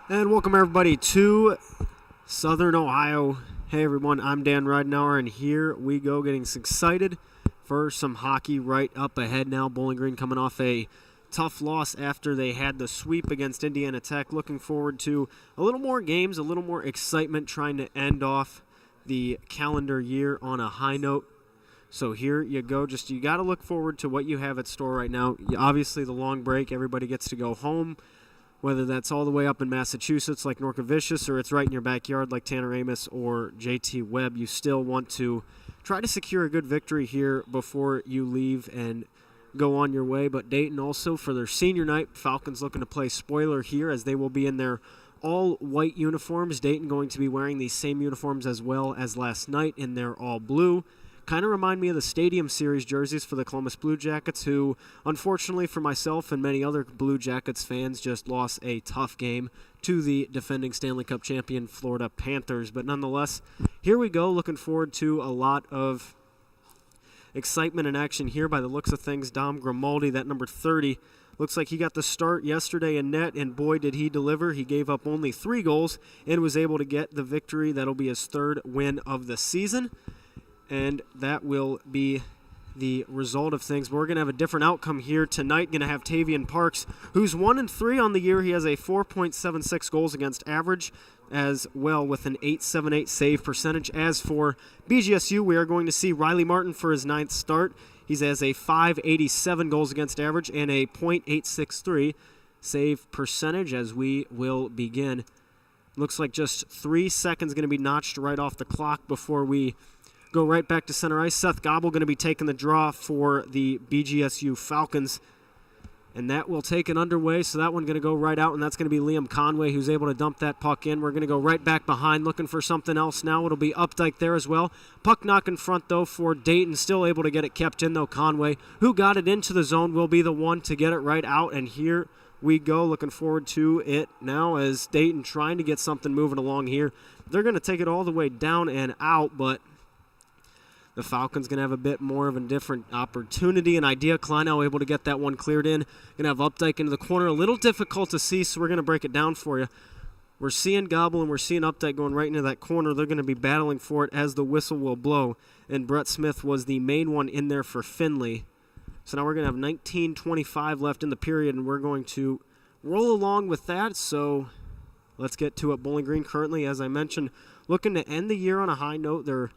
And welcome everybody to Southern Ohio. Hey everyone, I'm Dan Ridenour, and here we go getting excited for some hockey right up ahead now. Bowling Green coming off a tough loss after they had the sweep against Indiana Tech. Looking forward to a little more games, a little more excitement, trying to end off the calendar year on a high note. So here you go. Just you got to look forward to what you have at store right now. Obviously the long break, everybody gets to go home. Whether that's all the way up in Massachusetts like Norcovicius or it's right in your backyard like Tanner Amos or JT Webb, you still want to try to secure a good victory here before you leave and go on your way. But Dayton also, for their senior night, Falcons looking to play spoiler here as they will be in their all-white uniforms. Dayton going to be wearing these same uniforms as well as last night in their all-blue. Kind of remind me of the Stadium Series jerseys for the Columbus Blue Jackets, who, unfortunately for myself and many other Blue Jackets fans, just lost a tough game to the defending Stanley Cup champion Florida Panthers. But nonetheless, here we go. Looking forward to a lot of excitement and action here by the looks of things. Dom Grimaldi, that number 30, looks like he got the start yesterday in net, and boy, did he deliver. He gave up only 3 goals and was able to get the victory. That'll be his 3rd win of the season. And that will be the result of things. But we're going to have a different outcome here tonight. Going to have Tavian Parks, who's 1-3 on the year. He has a 4.76 goals against average as well with an .878 save percentage. As for BGSU, we are going to see Riley Martin for his 9th start. He has a 5.87 goals against average and a .863 save percentage as we will begin. Looks like just 3 seconds going to be notched right off the clock before we go right back to center ice. Seth Gobble going to be taking the draw for the BGSU Falcons. And that will take it underway, so that one going to go right out, and that's going to be Liam Conway who's able to dump that puck in. We're going to go right back behind looking for something else now. It'll be Updike there as well. Puck knock in front, though, for Dayton. Still able to get it kept in, though. Conway, who got it into the zone, will be the one to get it right out, and here we go. Looking forward to it now as Dayton trying to get something moving along here. They're going to take it all the way down and out, but the Falcons going to have a bit more of a different opportunity and idea. Kleinow able to get that one cleared in. Going to have Updike into the corner. A little difficult to see, so we're going to break it down for you. We're seeing Gobble and we're seeing Updike going right into that corner. They're going to be battling for it as the whistle will blow. And Brett Smith was the main one in there for Finley. So now we're going to have 19:25 left in the period, and we're going to roll along with that. So let's get to it. Bowling Green currently, as I mentioned, looking to end the year on a high note. They're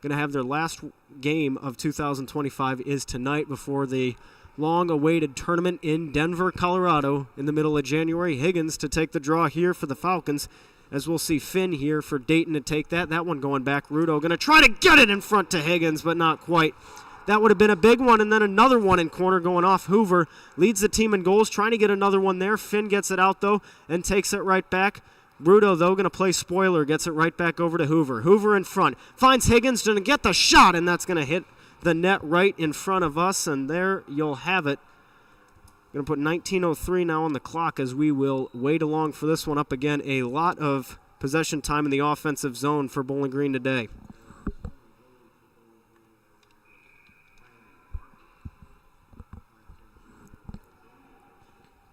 going to have their last game of 2025 is tonight before the long-awaited tournament in Denver, Colorado in the middle of January. Higgins to take the draw here for the Falcons, as we'll see Finn here for Dayton to take that. That one going back. Rudo going to try to get it in front to Higgins, but not quite. That would have been a big one, and then another one in corner going off. Hoover leads the team in goals, trying to get another one there. Finn gets it out, though, and takes it right back. Rudo, though, going to play spoiler, gets it right back over to Hoover. Hoover in front, finds Higgins, going to get the shot, and that's going to hit the net right in front of us, and there you'll have it. Going to put 19:03 now on the clock as we will wait along for this one up again. A lot of possession time in the offensive zone for Bowling Green today.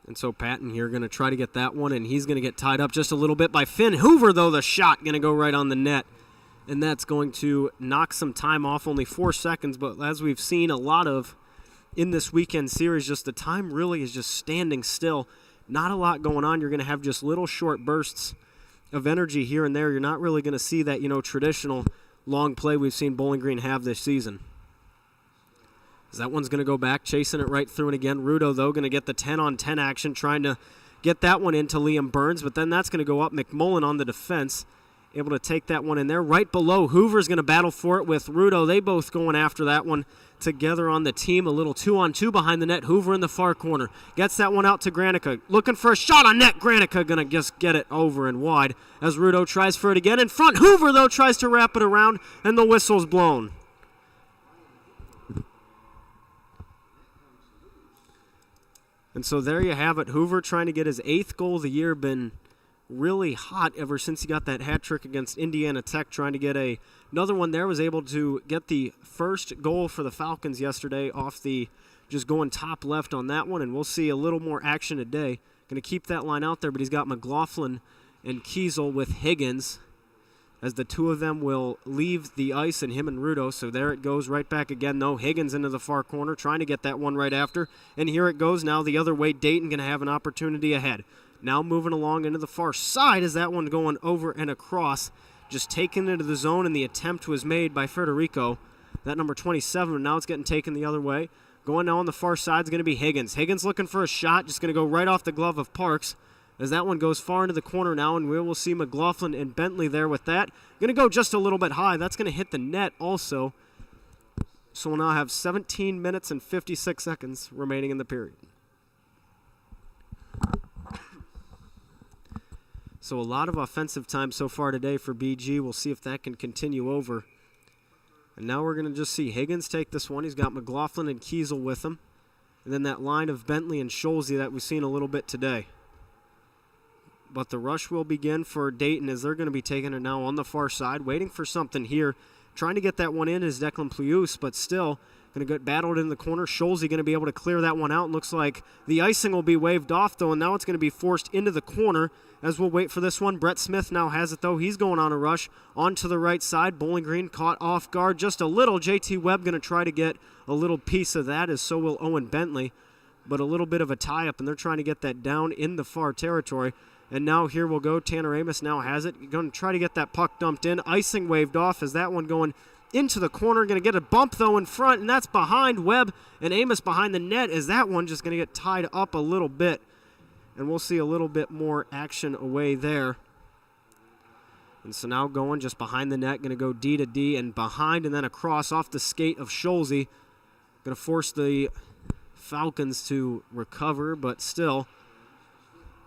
And so Patton here going to try to get that one, and he's going to get tied up just a little bit by Finn. Hoover, though, the shot going to go right on the net. And that's going to knock some time off, only 4 seconds. But as we've seen a lot of in this weekend series, just the time really is just standing still. Not a lot going on. You're going to have just little short bursts of energy here and there. You're not really going to see that, traditional long play we've seen Bowling Green have this season. That one's going to go back, chasing it right through, and again, Rudo, though, going to get the 10-on-10 action, trying to get that one into Liam Burns, but then that's going to go up. McMullen on the defense, able to take that one in there. Right below, Hoover's going to battle for it with Rudo. They both going after that one together on the team. A little 2-on-2 behind the net. Hoover in the far corner. Gets that one out to Granica. Looking for a shot on net. Granica going to just get it over and wide as Rudo tries for it again in front. Hoover, though, tries to wrap it around, and the whistle's blown. And so there you have it. Hoover trying to get his 8th goal of the year. Been really hot ever since he got that hat trick against Indiana Tech. Trying to get another one there. Was able to get the first goal for the Falcons yesterday off the just going top left on that one. And we'll see a little more action today. Going to keep that line out there, but he's got McLaughlin and Kiesel with Higgins, as the two of them will leave the ice, and him and Rudo. So there it goes right back again, though. Higgins into the far corner, trying to get that one right after. And here it goes now the other way. Dayton going to have an opportunity ahead. Now moving along into the far side is that one going over and across. Just taken into the zone, and the attempt was made by Federico. That number 27, and now it's getting taken the other way. Going now on the far side is going to be Higgins. Higgins looking for a shot, just going to go right off the glove of Parks, as that one goes far into the corner now, and we will see McLaughlin and Bentley there with that. Going to go just a little bit high. That's going to hit the net also. So we'll now have 17 minutes and 56 seconds remaining in the period. So a lot of offensive time so far today for BG. We'll see if that can continue over. And now we're going to just see Higgins take this one. He's got McLaughlin and Kiesel with him. And then that line of Bentley and Scholze that we've seen a little bit today. But the rush will begin for Dayton, as they're going to be taking it now on the far side, waiting for something here. Trying to get that one in is Declan Plius, but still going to get battled in the corner. Scholze going to be able to clear that one out. And looks like the icing will be waved off, though, and now it's going to be forced into the corner as we'll wait for this one. Brett Smith now has it, though. He's going on a rush onto the right side. Bowling Green caught off guard just a little. JT Webb going to try to get a little piece of that, as so will Owen Bentley. But a little bit of a tie-up, and they're trying to get that down in the far territory. And now here we'll go. Tanner Amos now has it. Going to try to get that puck dumped in. Icing waved off as that one going into the corner. Going to get a bump, though, in front, and that's behind Webb and Amos behind the net, as that one just going to get tied up a little bit. And we'll see a little bit more action away there. And so now going just behind the net. Going to go D to D and behind, and then across off the skate of Scholze. Going to force the Falcons to recover, but still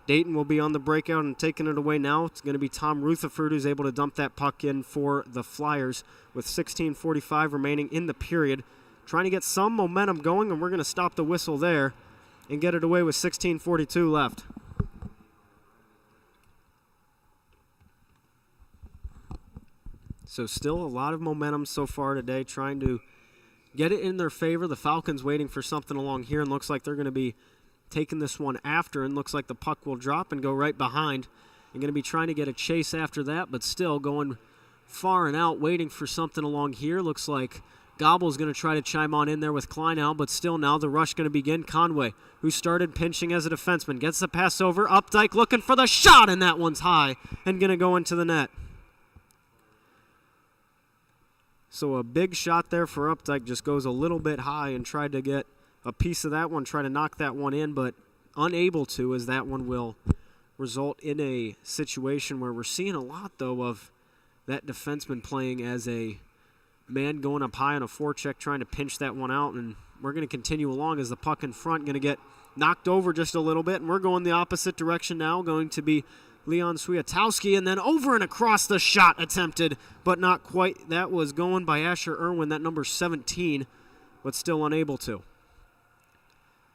Dayton will be on the breakout and taking it away now. It's going to be Tom Rutherford who's able to dump that puck in for the Flyers with 16:45 remaining in the period. Trying to get some momentum going, and we're going to stop the whistle there and get it away with 16:42 left. So still a lot of momentum so far today, trying to get it in their favor. The Falcons waiting for something along here, and looks like they're going to be taking this one after, and looks like the puck will drop and go right behind. And going to be trying to get a chase after that, but still going far and out, waiting for something along here. Looks like Gobble's going to try to chime on in there with Kleinow, but still now the rush going to begin. Conway, who started pinching as a defenseman, gets the pass over. Updike looking for the shot, and that one's high and going to go into the net. So a big shot there for Updike, just goes a little bit high and tried to get a piece of that one, try to knock that one in, but unable to, as that one will result in a situation where we're seeing a lot, though, of that defenseman playing as a man going up high on a forecheck, trying to pinch that one out, and we're going to continue along as the puck in front going to get knocked over just a little bit, and we're going the opposite direction now, going to be Leon Swiatowski, and then over and across the shot attempted, but not quite. That was going by Asher Irwin, that number 17, but still unable to.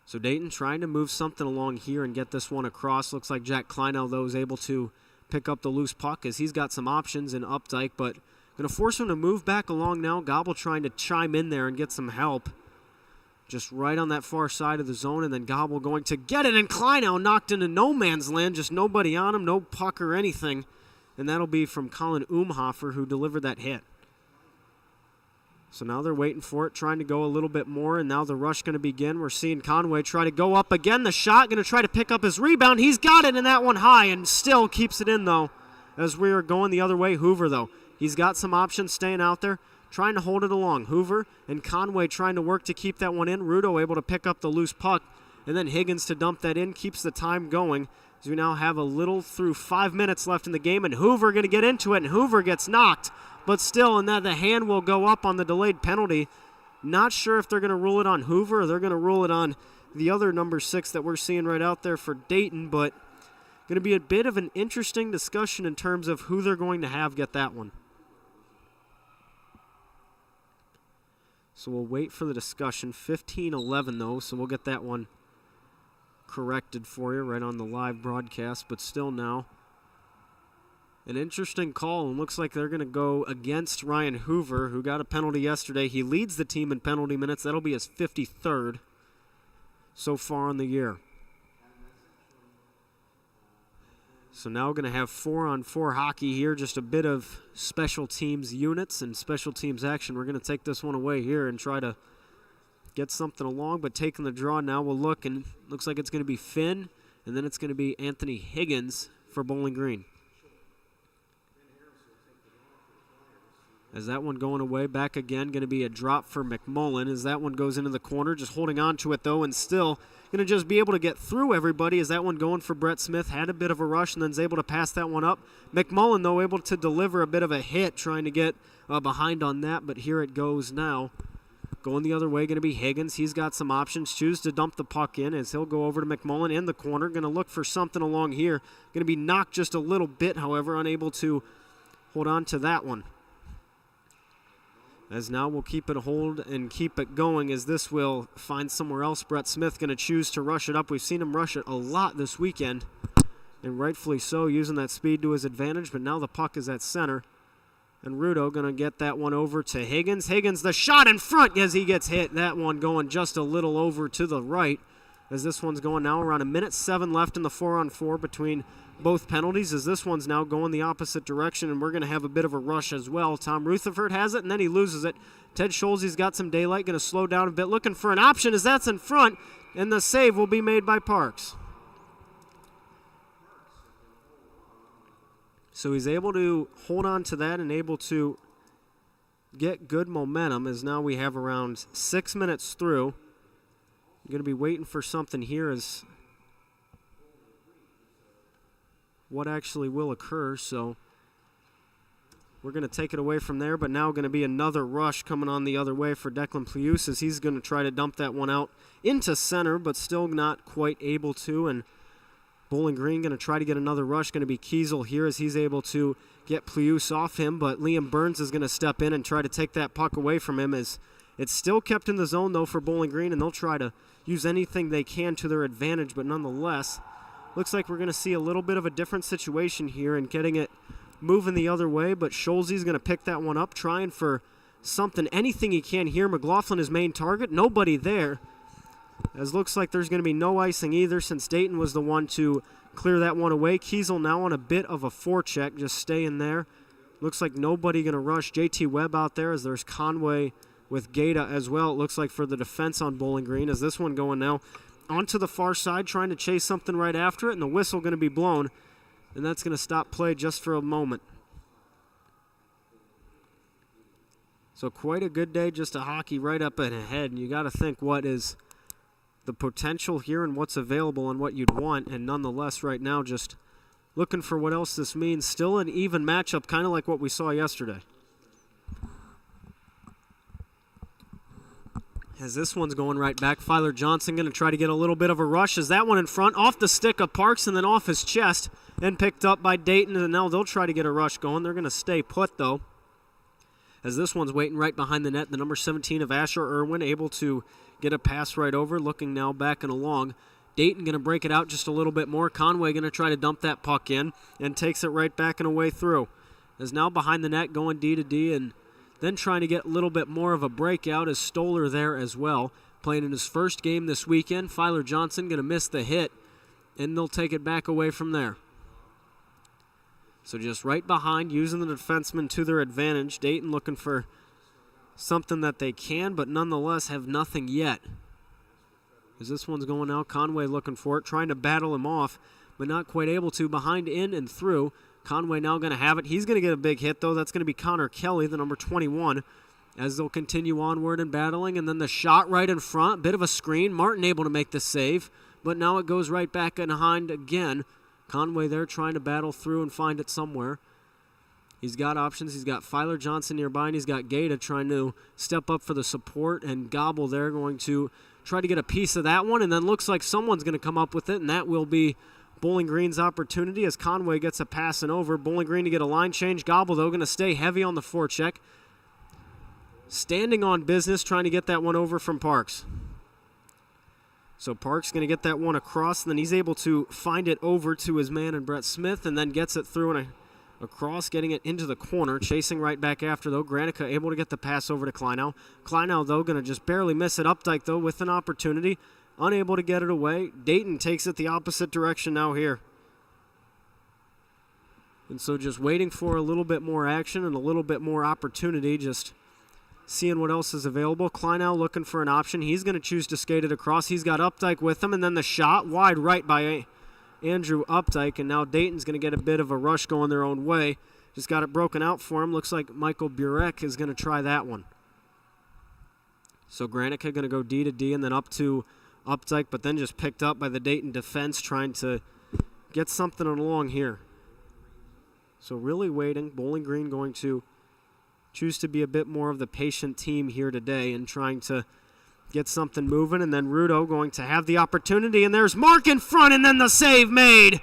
So Dayton trying to move something along here and get this one across. Looks like Jack Kleinow, though, is able to pick up the loose puck as he's got some options in Updike, but going to force him to move back along now. Gobble trying to chime in there and get some help. Just right on that far side of the zone, and then Gobble going to get it, and Kleinow knocked into no man's land, just nobody on him, no puck or anything. And that'll be from Colin Umhofer, who delivered that hit. So now they're waiting for it, trying to go a little bit more, and now the rush going to begin. We're seeing Conway try to go up again. The shot going to try to pick up his rebound. He's got it, and that one high, and still keeps it in, though, as we are going the other way. Hoover, though, he's got some options staying out there, trying to hold it along. Hoover and Conway trying to work to keep that one in. Rudo able to pick up the loose puck, and then Higgins to dump that in, keeps the time going, as we now have a little through 5 minutes left in the game, and Hoover going to get into it, and Hoover gets knocked. But still, and that the hand will go up on the delayed penalty. Not sure if they're going to rule it on Hoover or they're going to rule it on the other number 6 that we're seeing right out there for Dayton. But going to be a bit of an interesting discussion in terms of who they're going to have get that one. So we'll wait for the discussion. 15-11, though, so we'll get that one corrected for you right on the live broadcast. But still now, an interesting call, and looks like they're going to go against Ryan Hoover, who got a penalty yesterday. He leads the team in penalty minutes. That'll be his 53rd so far in the year. So now we're going to have 4-on-4 hockey here, just a bit of special teams units and special teams action. We're going to take this one away here and try to get something along, but taking the draw now, we'll look, and looks like it's going to be Finn, and then it's going to be Anthony Higgins for Bowling Green. As that one going away, back again, going to be a drop for McMullen as that one goes into the corner, just holding on to it though, and still going to just be able to get through everybody as that one going for Brett Smith. Had a bit of a rush and then is able to pass that one up. McMullen, though, able to deliver a bit of a hit trying to get behind on that, but here it goes now. Going the other way, going to be Higgins. He's got some options. Choose to dump the puck in as he'll go over to McMullen in the corner. Going to look for something along here. Going to be knocked just a little bit, however, unable to hold on to that one. As now we'll keep it hold and keep it going as this will find somewhere else. Brett Smith going to choose to rush it up. We've seen him rush it a lot this weekend, and rightfully so, using that speed to his advantage, but now the puck is at center. And Ridenour going to get that one over to Higgins. Higgins, the shot in front as he gets hit. That one going just a little over to the right as this one's going now around 1:07 left in the 4-on-4 between both penalties as this one's now going the opposite direction, and we're going to have a bit of a rush as well. Tom Rutherford has it, and then he loses it. Ted Scholze's got some daylight, going to slow down a bit, looking for an option as that's in front, and the save will be made by Parks. So he's able to hold on to that and able to get good momentum as now we have around 6 minutes through. I'm going to be waiting for something here as what actually will occur, so we're going to take it away from there, but now going to be another rush coming on the other way for Declan Plius as he's going to try to dump that one out into center, but still not quite able to, and Bowling Green going to try to get another rush. Going to be Kiesel here as he's able to get Plius off him, but Liam Burns is going to step in and try to take that puck away from him as it's still kept in the zone, though, for Bowling Green, and they'll try to use anything they can to their advantage, but nonetheless, looks like we're going to see a little bit of a different situation here and getting it moving the other way, but Scholze's going to pick that one up, trying for something, anything he can here. McLaughlin, his main target, nobody there. As looks like there's going to be no icing either since Dayton was the one to clear that one away. Kiesel now on a bit of a forecheck, just staying there. Looks like nobody going to rush JT Webb out there as there's Conway with Gaeta as well. It looks like for the defense on Bowling Green as this one going now onto the far side, trying to chase something right after it, and the whistle going to be blown, and that's going to stop play just for a moment. So quite a good day, just a hockey right up ahead, and you got to think what is the potential here and what's available and what you'd want, and nonetheless right now just looking for what else this means. Still an even matchup, kind of like what we saw yesterday. As this one's going right back, Filer Johnson going to try to get a little bit of a rush as that one in front, off the stick of Parks and then off his chest and picked up by Dayton, and now they'll try to get a rush going. They're going to stay put, though, as this one's waiting right behind the net. The number 17 of Asher Irwin able to get a pass right over, looking now back and along. Dayton going to break it out just a little bit more. Conway going to try to dump that puck in and takes it right back and away through. As now behind the net going D to D and then trying to get a little bit more of a breakout is Stoller there as well. Playing in his first game this weekend. Filer Johnson going to miss the hit, and they'll take it back away from there. So just right behind, using the defensemen to their advantage. Dayton looking for something that they can, but nonetheless have nothing yet. As this one's going out, Conway looking for it, trying to battle him off, but not quite able to. Behind, in, and through. Conway now going to have it. He's going to get a big hit, though. That's going to be Connor Kelly, the number 21, as they'll continue onward and battling. And then the shot right in front, bit of a screen. Martin able to make the save, but now it goes right back behind again. Conway there trying to battle through and find it somewhere. He's got options. He's got Filer Johnson nearby, and he's got Gaeta trying to step up for the support, and Gobble there going to try to get a piece of that one, and then looks like someone's going to come up with it, and that will be Bowling Green's opportunity as Conway gets a passing over. Bowling Green to get a line change. Gobble, though, going to stay heavy on the forecheck. Standing on business, trying to get that one over from Parks. So Parks going to get that one across, and then he's able to find it over to his man and Brett Smith, and then gets it through and across, getting it into the corner. Chasing right back after, though. Granica able to get the pass over to Kleinow. Kleinow, though, going to just barely miss it. Updike, though, with an opportunity. Unable to get it away. Dayton takes it the opposite direction now here. And so just waiting for a little bit more action and a little bit more opportunity, just seeing what else is available. Kleinau looking for an option. He's going to choose to skate it across. He's got Updike with him, and then the shot wide right by Andrew Updike, and now Dayton's going to get a bit of a rush going their own way. Just got it broken out for him. Looks like Michael Burek is going to try that one. So Granica going to go D to D and then up to Updike, but then just picked up by the Dayton defense trying to get something along here. So really waiting. Bowling Green going to choose to be a bit more of the patient team here today and trying to get something moving. And then Rudo going to have the opportunity, and there's Mark in front, and then the save made.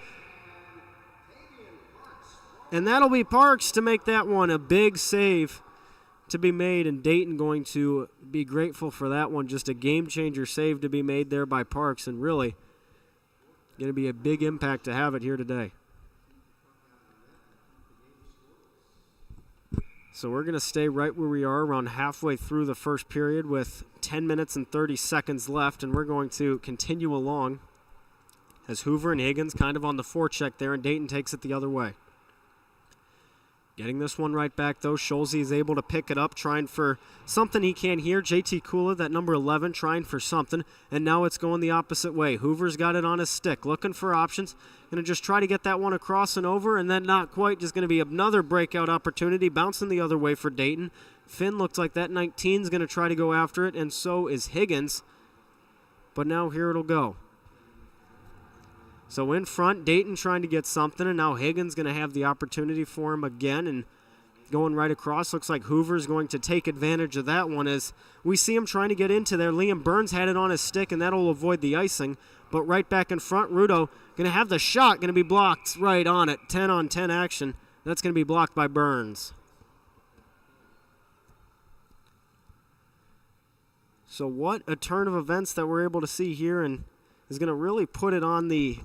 And that'll be Parks to make that one a big save to be made, and Dayton going to be grateful for that one. Just a game-changer save to be made there by Parks, and really going to be a big impact to have it here today. So we're going to stay right where we are, around halfway through the first period with 10 minutes and 30 seconds left, and we're going to continue along as Hoover and Higgins kind of on the forecheck there, and Dayton takes it the other way. Getting this one right back, though. Scholze is able to pick it up, trying for something he can't hear. JT Kula, that number 11, trying for something, and now it's going the opposite way. Hoover's got it on his stick, looking for options. Going to just try to get that one across and over, and then not quite. Just going to be another breakout opportunity, bouncing the other way for Dayton. Finn looks like that 19 is going to try to go after it, and so is Higgins. But now here it'll go. So in front, Dayton trying to get something, and now Higgins going to have the opportunity for him again, and going right across. Looks like Hoover's going to take advantage of that one as we see him trying to get into there. Liam Burns had it on his stick, and that'll avoid the icing. But right back in front, Rudo going to have the shot, going to be blocked right on it. 10-on-10 action. That's going to be blocked by Burns. So what a turn of events that we're able to see here, and is going to really put it on the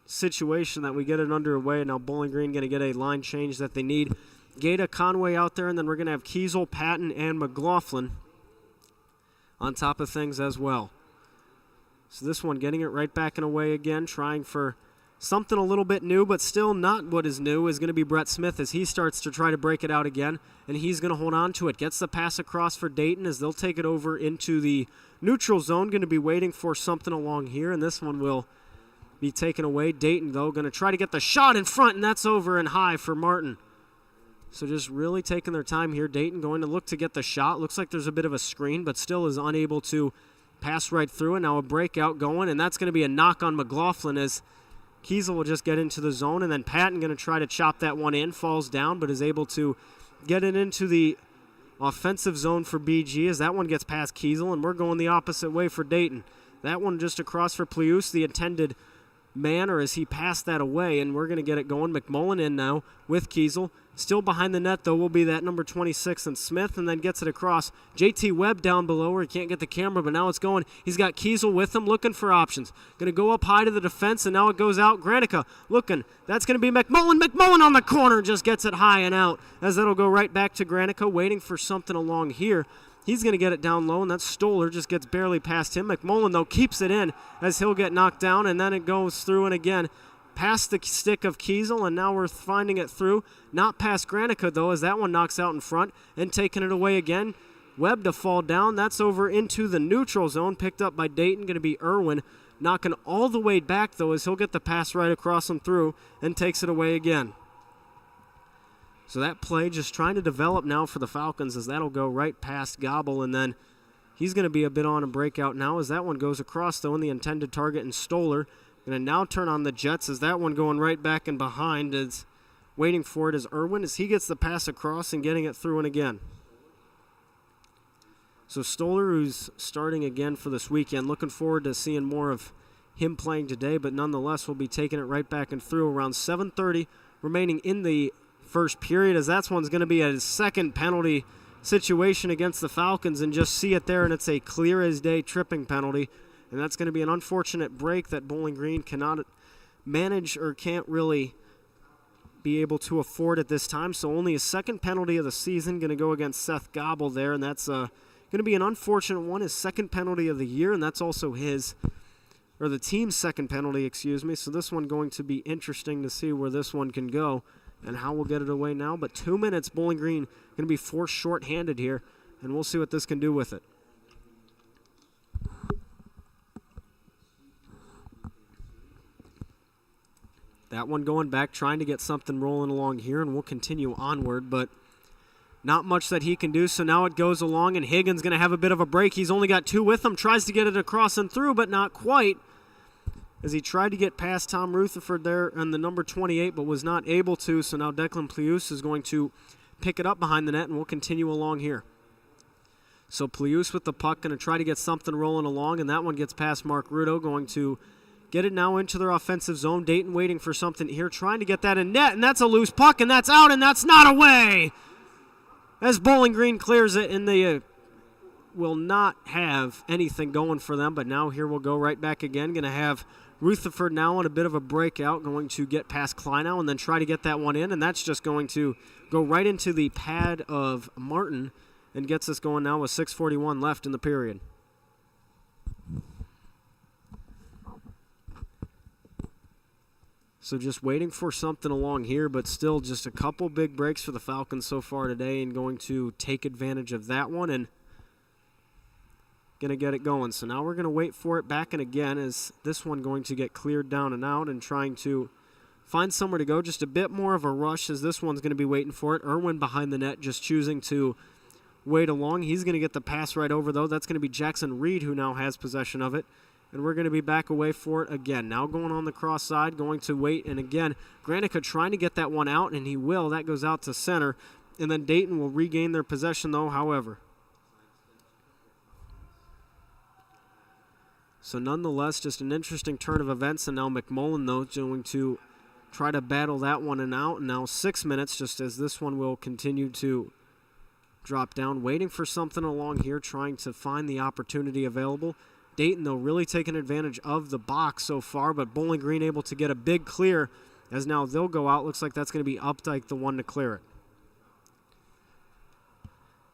situation that we get it underway. Now Bowling Green going to get a line change that they need. Gata, Conway out there, and then we're going to have Kiesel, Patton, and McLaughlin on top of things as well. So this one getting it right back and away again, trying for something a little bit new, but still not what is new, is going to be Brett Smith as he starts to try to break it out again, and he's going to hold on to it. Gets the pass across for Dayton as they'll take it over into the neutral zone. Going to be waiting for something along here, and this one will be taken away. Dayton, though, going to try to get the shot in front, and that's over and high for Martin. So just really taking their time here. Dayton going to look to get the shot. Looks like there's a bit of a screen, but still is unable to pass right through. And now a breakout going, and that's going to be a knock on McLaughlin as Kiesel will just get into the zone, and then Patton going to try to chop that one in. Falls down, but is able to get it into the offensive zone for BG as that one gets past Kiesel, and we're going the opposite way for Dayton. That one just across for Plius, the intended man, or as he passed that away, and we're going to get it going. McMullen in now with Kiesel. Still behind the net, though, will be that number 26 and Smith, and then gets it across. JT Webb down below where he can't get the camera, but now it's going. He's got Kiesel with him, looking for options. Going to go up high to the defense, and now it goes out. Granica looking. That's going to be McMullen. McMullen on the corner just gets it high and out as that'll go right back to Granica, waiting for something along here. He's going to get it down low, and that Stoller just gets barely past him. McMullen, though, keeps it in as he'll get knocked down, and then it goes through and again past the stick of Kiesel, and now we're finding it through. Not past Granica, though, as that one knocks out in front and taking it away again. Webb to fall down. That's over into the neutral zone, picked up by Dayton. Going to be Irwin knocking all the way back, though, as he'll get the pass right across him through and takes it away again. So that play just trying to develop now for the Falcons as that'll go right past Gobble, and then he's going to be a bit on a breakout now as that one goes across, though, in the intended target, and Stoller going to now turn on the Jets as that one going right back and behind is waiting for it as Irwin as he gets the pass across and getting it through and again. So Stoller, who's starting again for this weekend, looking forward to seeing more of him playing today, but nonetheless will be taking it right back and through. Around 7:30 remaining in the first period, as that one's going to be a second penalty situation against the Falcons, and just see it there, and it's a clear as day tripping penalty, and that's going to be an unfortunate break that Bowling Green cannot manage or can't really be able to afford at this time. So only a second penalty of the season going to go against Seth Gobble there, and that's going to be an unfortunate one, his second penalty of the year, and that's also the team's second penalty, excuse me. So this one going to be interesting to see where this one can go, and how we'll get it away now. But 2 minutes, Bowling Green going to be forced short-handed here, and we'll see what this can do with it. That one going back, trying to get something rolling along here, and we'll continue onward, but not much that he can do. So now it goes along, and Higgins going to have a bit of a break. He's only got 2 with him, tries to get it across and through, but not quite, as he tried to get past Tom Rutherford there on the number 28, but was not able to. So now Declan Plius is going to pick it up behind the net, and we'll continue along here. So Plius with the puck, going to try to get something rolling along, and that one gets past Mark Rudo, going to get it now into their offensive zone. Dayton waiting for something here, trying to get that in net, and that's a loose puck, and that's out, and that's not away! As Bowling Green clears it, and they will not have anything going for them, but now here we'll go right back again. Going to have Rutherford now on a bit of a breakout, going to get past Kleinow and then try to get that one in, and that's just going to go right into the pad of Martin and gets us going now with 6:41 left in the period. So just waiting for something along here, but still just a couple big breaks for the Falcons so far today, and going to take advantage of that one and going to get it going. So now we're going to wait for it back, and again, is this one going to get cleared down and out and trying to find somewhere to go. Just a bit more of a rush as this one's going to be waiting for it. Irwin behind the net just choosing to wait along. He's going to get the pass right over, though. That's going to be Jackson Reed who now has possession of it. And we're going to be back away for it again. Now going on the cross side, going to wait. And again, Granica trying to get that one out, and he will. That goes out to center. And then Dayton will regain their possession, though, however. So nonetheless, just an interesting turn of events. And now McMullen, though, is going to try to battle that one and out. And now 6 minutes, just as this one will continue to drop down. Waiting for something along here, trying to find the opportunity available. Dayton, though, really taking advantage of the box so far, but Bowling Green able to get a big clear as now they'll go out. Looks like that's going to be Updike, the one to clear it.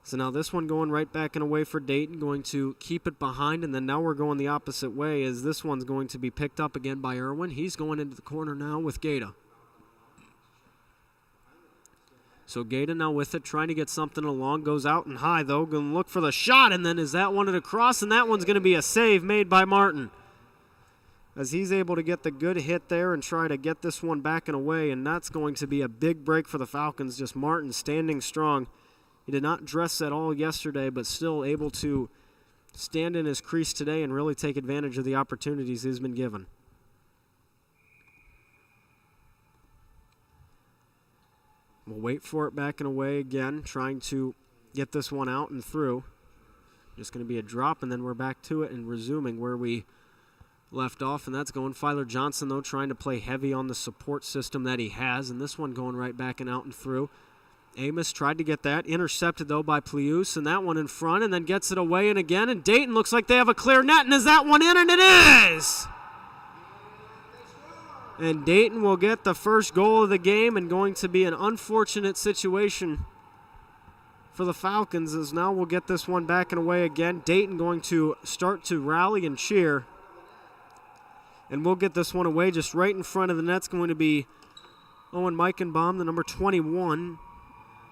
So now this one going right back and away for Dayton, going to keep it behind, and then now we're going the opposite way as this one's going to be picked up again by Irwin. He's going into the corner now with Gata. So Gata now with it, trying to get something along, goes out and high, though, going to look for the shot, and then is that one at a cross, and that one's going to be a save made by Martin, as he's able to get the good hit there and try to get this one back and away, and that's going to be a big break for the Falcons. Just Martin standing strong. He did not dress at all yesterday, but still able to stand in his crease today and really take advantage of the opportunities he's been given. We'll wait for it back and away again, trying to get this one out and through. Just going to be a drop, and then we're back to it and resuming where we left off, and that's going Filer Johnson, though, trying to play heavy on the support system that he has, and this one going right back and out and through. Amos tried to get that, intercepted, though, by Plius, and that one in front, and then gets it away and again, and Dayton looks like they have a clear net, and is that one in? And it is! And Dayton will get the first goal of the game, and going to be an unfortunate situation for the Falcons, as now we'll get this one back and away again. Dayton going to start to rally and cheer, and we'll get this one away just right in front of the net's going to be Owen Meichenbaum, the number 21.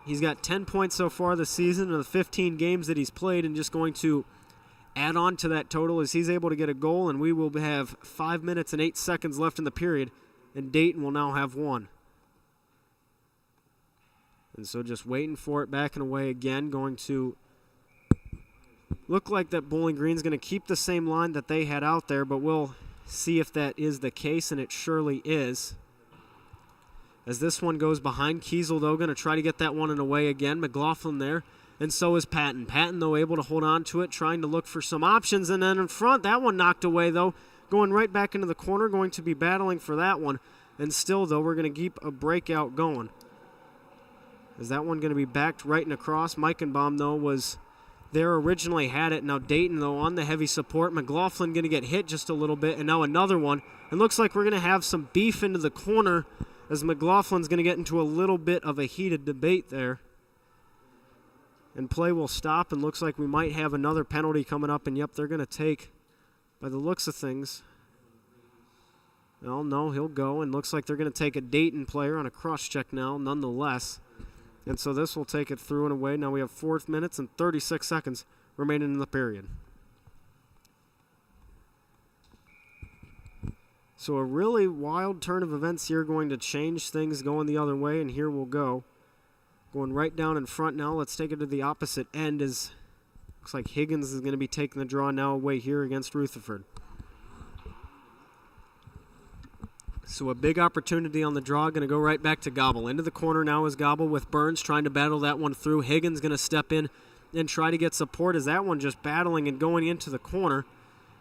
He's got 10 points so far this season in the 15 games that he's played, and just going to add on to that total as he's able to get a goal, and we will have 5 minutes and 8 seconds left in the period, and Dayton will now have one. And so just waiting for it back and away again, going to look like that Bowling Green's going to keep the same line that they had out there, but we'll see if that is the case, and it surely is. As this one goes behind, Kiesel, though, going to try to get that one in away again. McLaughlin there, and so is Patton. Patton, though, able to hold on to it, trying to look for some options, and then in front, that one knocked away, though, going right back into the corner, going to be battling for that one. And still, though, we're going to keep a breakout going. Is that one going to be backed right and across? Meichenbaum, though, was there originally, had it. Now Dayton, though, on the heavy support. McLaughlin going to get hit just a little bit, and now another one. It looks like we're going to have some beef into the corner as McLaughlin's going to get into a little bit of a heated debate there. And play will stop, and looks like we might have another penalty coming up, and yep, they're going to take, by the looks of things, Well, no, he'll go, and looks like they're going to take a Dayton player on a cross-check now, nonetheless. And so this will take it through and away. Now we have 4 minutes and 36 seconds remaining in the period. So a really wild turn of events here going to change things going the other way, and here we'll go. Going right down in front now. Let's take it to the opposite end as looks like Higgins is going to be taking the draw now away here against Rutherford. So a big opportunity on the draw, going to go right back to Gobble. Into the corner now is Gobble with Burns trying to battle that one through. Higgins going to step in and try to get support as that one just battling and going into the corner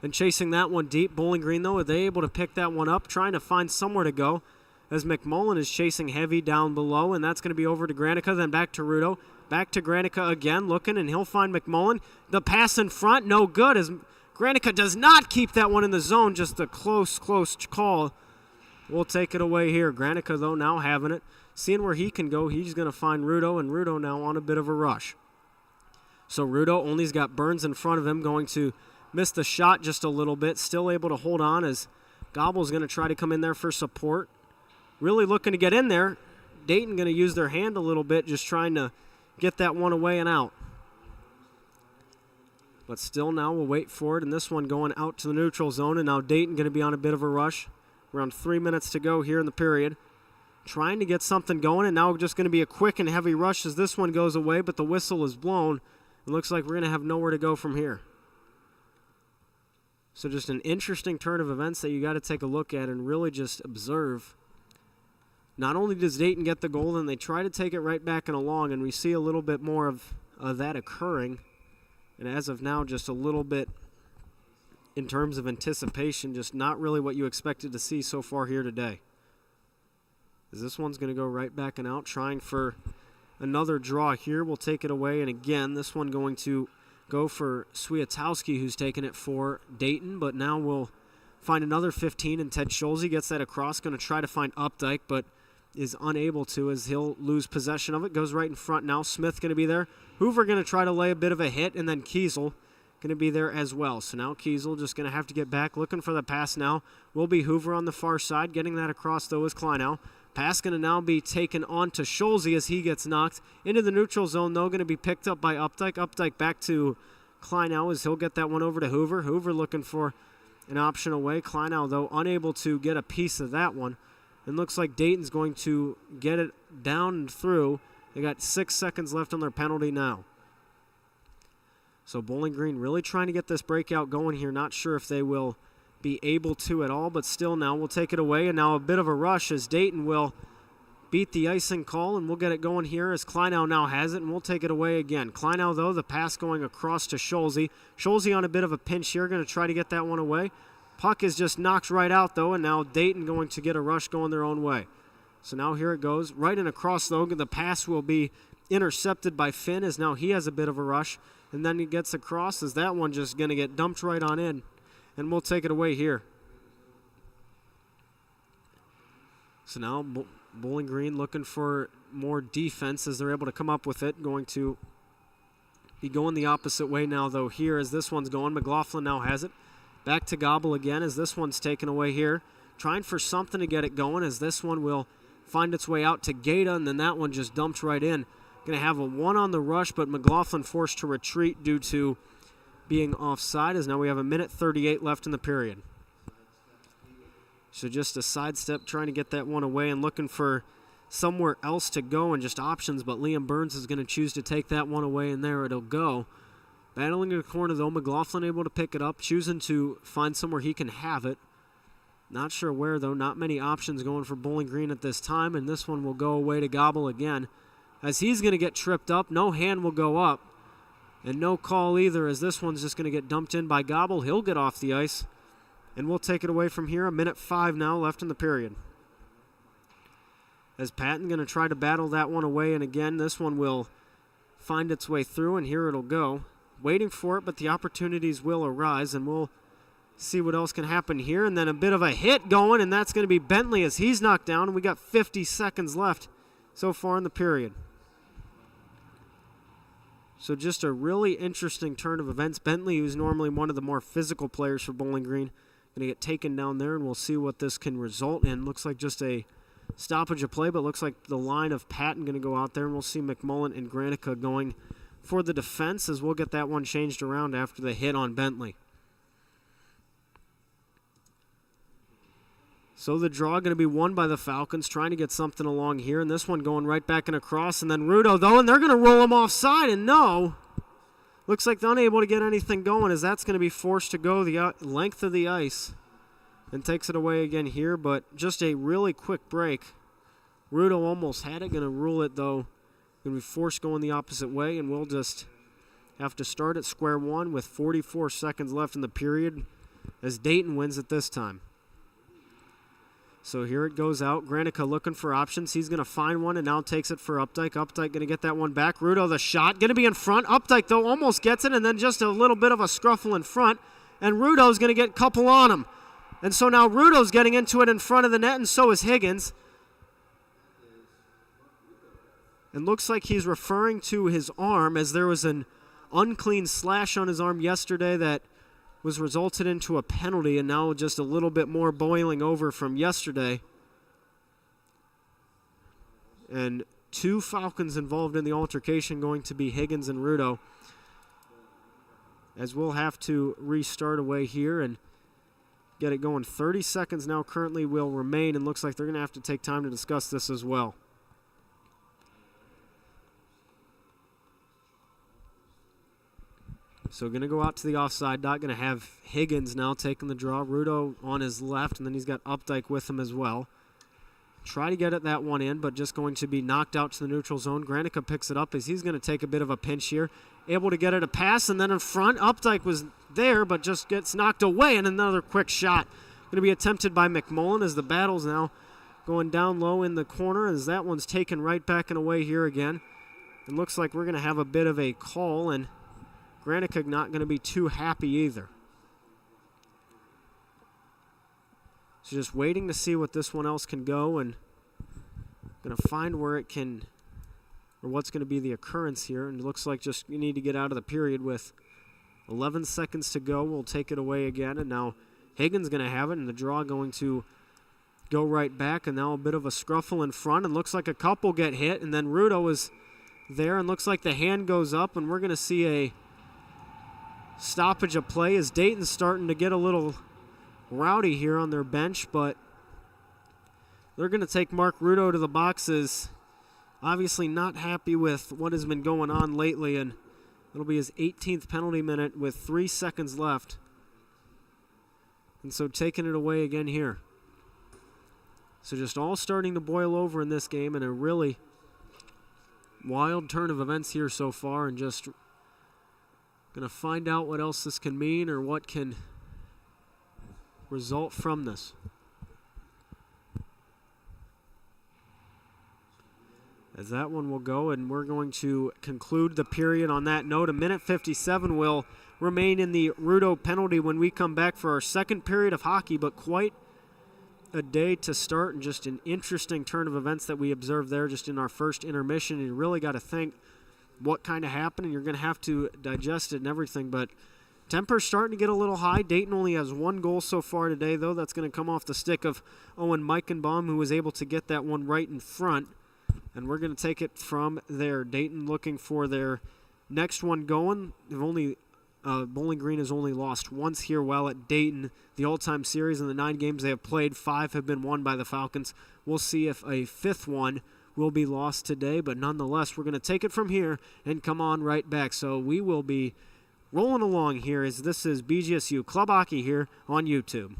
and chasing that one deep. Bowling Green, though, are they able to pick that one up, trying to find somewhere to go as McMullen is chasing heavy down below, and that's going to be over to Granica, then back to Rudo. Back to Granica again, looking, and he'll find McMullen. The pass in front, no good, as Granica does not keep that one in the zone. Just a close call. We'll take it away here. Granica, though, now having it. Seeing where he can go, he's going to find Rudo, and Rudo now on a bit of a rush. So Rudo only's got Burns in front of him, going to miss the shot just a little bit. Still able to hold on as Gobble's going to try to come in there for support. Really looking to get in there. Dayton going to use their hand a little bit, just trying to get that one away and out. But still now we'll wait for it, and this one going out to the neutral zone, and now Dayton going to be on a bit of a rush. Around 3 minutes to go here in the period. Trying to get something going, and now just going to be a quick and heavy rush as this one goes away, but the whistle is blown. It looks like we're going to have nowhere to go from here. So just an interesting turn of events that you got to take a look at and really just observe. Not only does Dayton get the goal, then they try to take it right back and along, and we see a little bit more of that occurring. And as of now, just a little bit in terms of anticipation, just not really what you expected to see so far here today. As this one's going to go right back and out, trying for another draw here. We'll take it away, and again, this one going to go for Swiatowski, who's taking it for Dayton, but now we'll find another 15, and Ted Scholze gets that across, going to try to find Updike, but is unable to as he'll lose possession of it. Goes right in front now. Smith going to be there. Hoover going to try to lay a bit of a hit, and then Kiesel going to be there as well. So now Kiesel just going to have to get back, looking for the pass now. Will be Hoover on the far side. Getting that across, though, is Kleinow. Pass going to now be taken on to Scholze as he gets knocked into the neutral zone, though, going to be picked up by Updike. Updike back to Kleinow as he'll get that one over to Hoover. Hoover looking for an option away. Kleinow, though, unable to get a piece of that one. And looks like Dayton's going to get it down and through. They got 6 seconds left on their penalty now. So Bowling Green really trying to get this breakout going here. Not sure if they will be able to at all, but still now we'll take it away. And now a bit of a rush as Dayton will beat the icing call, and we'll get it going here as Kleinow now has it, and we'll take it away again. Kleinow, though, the pass going across to Scholze. Scholze on a bit of a pinch here, going to try to get that one away. Puck is just knocked right out, though, and now Dayton going to get a rush going their own way. So now here it goes. Right and across, though, the pass will be intercepted by Finn as now he has a bit of a rush. And then he gets across as that one just going to get dumped right on in. And we'll take it away here. So now Bowling Green looking for more defense as they're able to come up with it. Going to be going the opposite way now, though, here as this one's going. McLaughlin now has it. Back to Gobble again as this one's taken away here. Trying for something to get it going as this one will find its way out to Gata, and then that one just dumped right in. Going to have a one on the rush, but McLaughlin forced to retreat due to being offside, as now we have 1:38 left in the period. So just a sidestep trying to get that one away and looking for somewhere else to go and just options, but Liam Burns is going to choose to take that one away, and there it'll go. Battling in the corner, though, McLaughlin able to pick it up, choosing to find somewhere he can have it. Not sure where, though. Not many options going for Bowling Green at this time, and this one will go away to Gobble again. As he's going to get tripped up, no hand will go up, and no call either, as this one's just going to get dumped in by Gobble. He'll get off the ice, and we'll take it away from here. 1:05 now left in the period. As Patton going to try to battle that one away, and again, this one will find its way through, and here it'll go. Waiting for it, but the opportunities will arise, and we'll see what else can happen here. And then a bit of a hit going, and that's going to be Bentley as he's knocked down, and we got 50 seconds left so far in the period. So just a really interesting turn of events. Bentley, who's normally one of the more physical players for Bowling Green, going to get taken down there, and we'll see what this can result in. Looks like just a stoppage of play, but looks like the line of Patton going to go out there, and we'll see McMullen and Granica going for the defense, as we'll get that one changed around after the hit on Bentley. So the draw going to be won by the Falcons, trying to get something along here, and this one going right back and across, and then Rudo, though, and they're going to roll him offside, and no. Looks like they're unable to get anything going, as that's going to be forced to go the length of the ice, and takes it away again here, but just a really quick break. Rudo almost had it, going to rule it, though. Going to be forced going the opposite way, and we'll just have to start at square one with 44 seconds left in the period, as Dayton wins it this time. So here it goes out. Granica looking for options. He's going to find one and now takes it for Updike. Updike going to get that one back. Rudo the shot. Going to be in front. Updike, though, almost gets it, and then just a little bit of a scruffle in front. And Rudo's going to get a couple on him. And so now Rudo's getting into it in front of the net, and so is Higgins. And looks like he's referring to his arm, as there was an unclean slash on his arm yesterday that was resulted into a penalty, and now just a little bit more boiling over from yesterday. And two Falcons involved in the altercation, going to be Higgins and Rudo, as we'll have to restart away here and get it going. 30 seconds now currently will remain, and looks like they're going to have to take time to discuss this as well. So going to go out to the offside dot. Going to have Higgins now taking the draw. Rudo on his left, and then he's got Updike with him as well. Try to get it that one in, but just going to be knocked out to the neutral zone. Granica picks it up as he's going to take a bit of a pinch here. Able to get it a pass, and then in front, Updike was there, but just gets knocked away, and another quick shot. Going to be attempted by McMullen, as the battle's now going down low in the corner, as that one's taken right back and away here again. It looks like we're going to have a bit of a call, and Granica not going to be too happy either. So just waiting to see what this one else can go, and going to find where it can, or what's going to be the occurrence here. And it looks like just you need to get out of the period with 11 seconds to go. We'll take it away again, and now Higgins going to have it, and the draw going to go right back, and now a bit of a scruffle in front, and looks like a couple get hit, and then Rudo is there, and looks like the hand goes up, and we're going to see a stoppage of play, as Dayton's starting to get a little rowdy here on their bench, but they're going to take Mark Rudo to the boxes. Obviously not happy with what has been going on lately, and it'll be his 18th penalty minute with 3 seconds left. And so taking it away again here. So just all starting to boil over in this game, and a really wild turn of events here so far, and just going to find out what else this can mean, or what can result from this. As that one will go, and we're going to conclude the period on that note. A minute 57 will remain in the Rudo penalty when we come back for our second period of hockey, but quite a day to start, and just an interesting turn of events that we observed there just in our first intermission. And you really got to think what kind of happened, and you're going to have to digest it and everything. But temper's starting to get a little high. Dayton only has one goal so far today, though. That's going to come off the stick of Owen Meichenbaum, who was able to get that one right in front. And we're going to take it from there. Dayton looking for their next one going. They've only Bowling Green has only lost once here while at Dayton. The all-time series, in the 9 games they have played, 5 have been won by the Falcons. We'll see if a 5th one will be lost today, but nonetheless, we're going to take it from here and come on right back. So we will be rolling along here, as this is BGSU Club Hockey here on YouTube.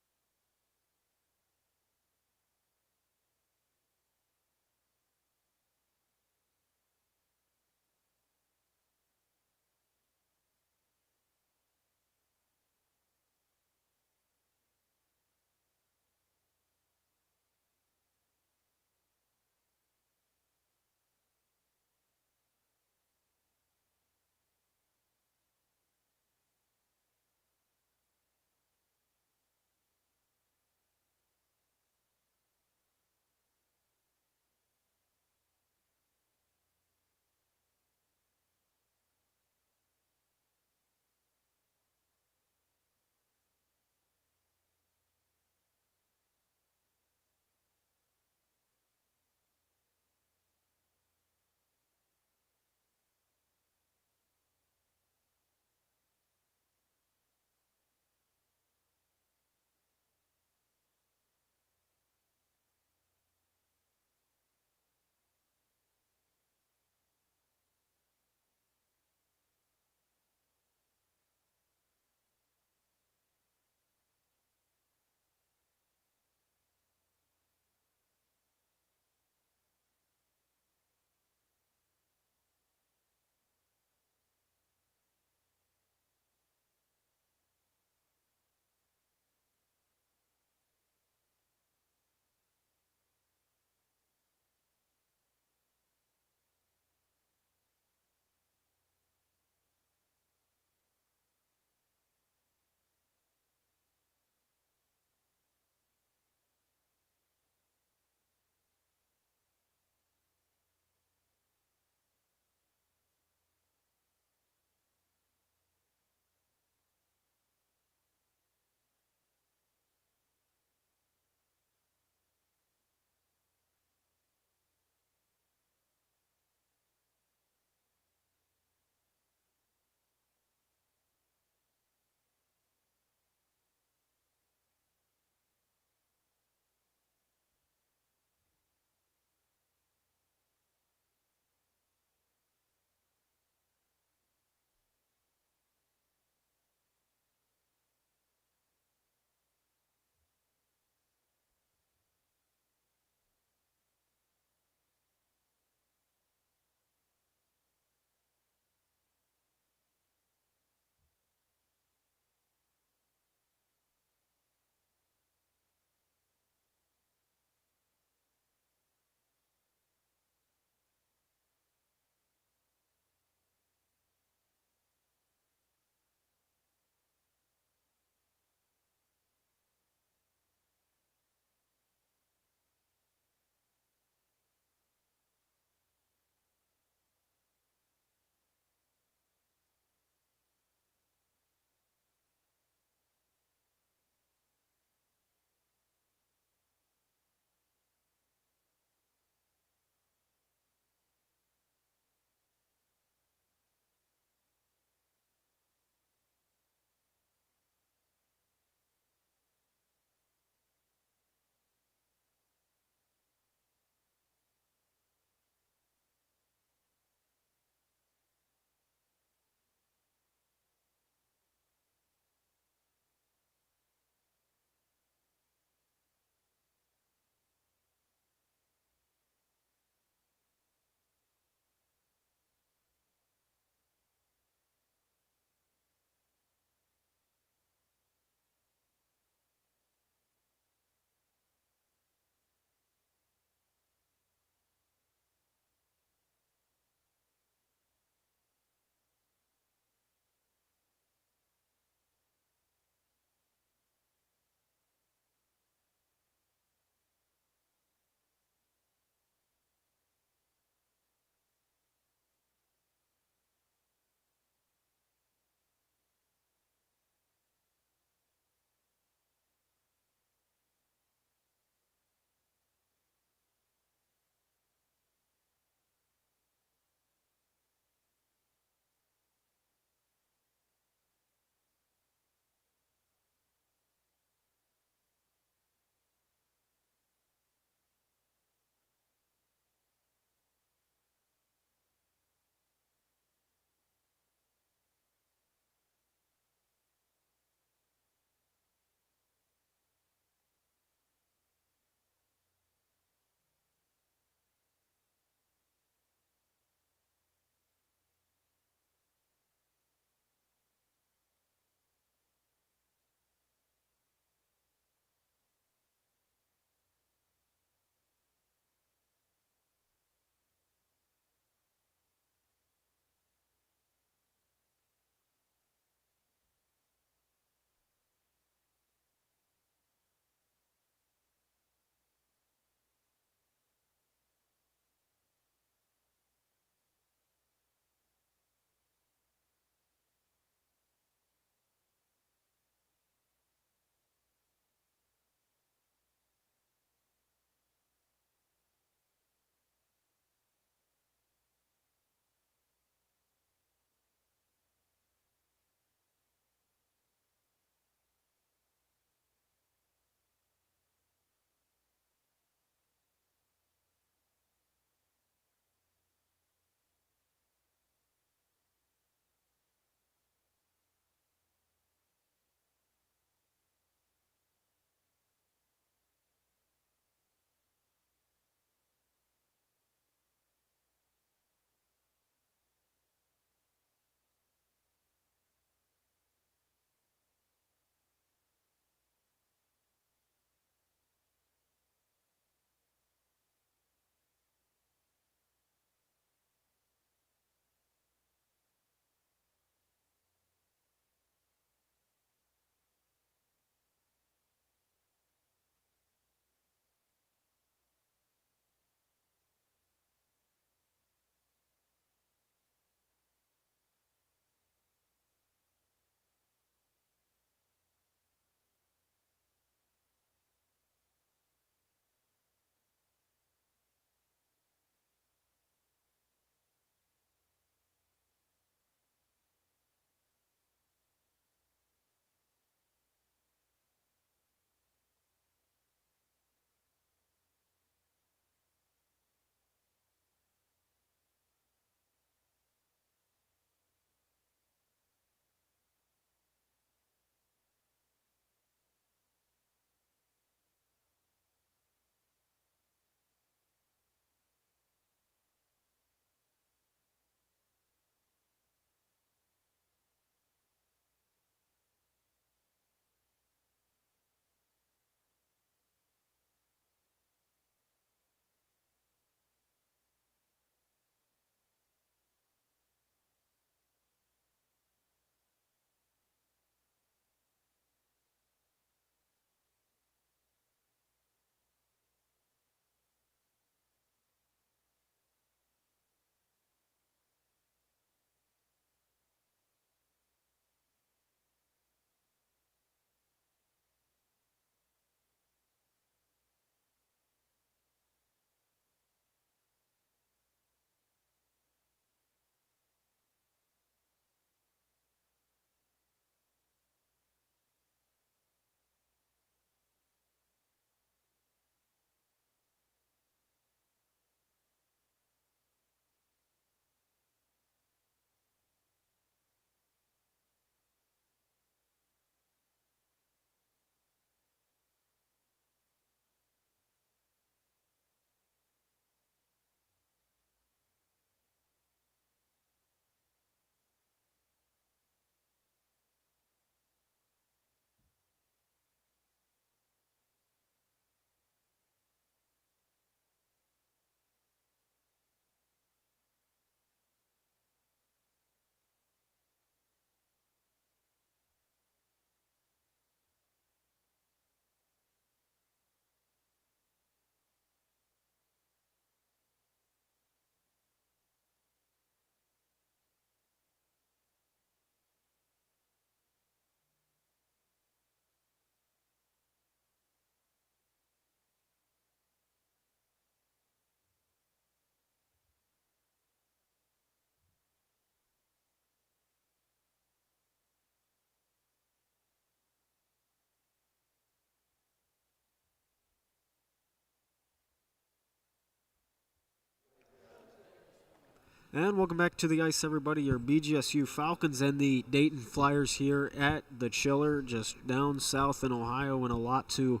And welcome back to the ice, everybody. Your BGSU Falcons and the Dayton Flyers here at the Chiller, just down south in Ohio, and a lot to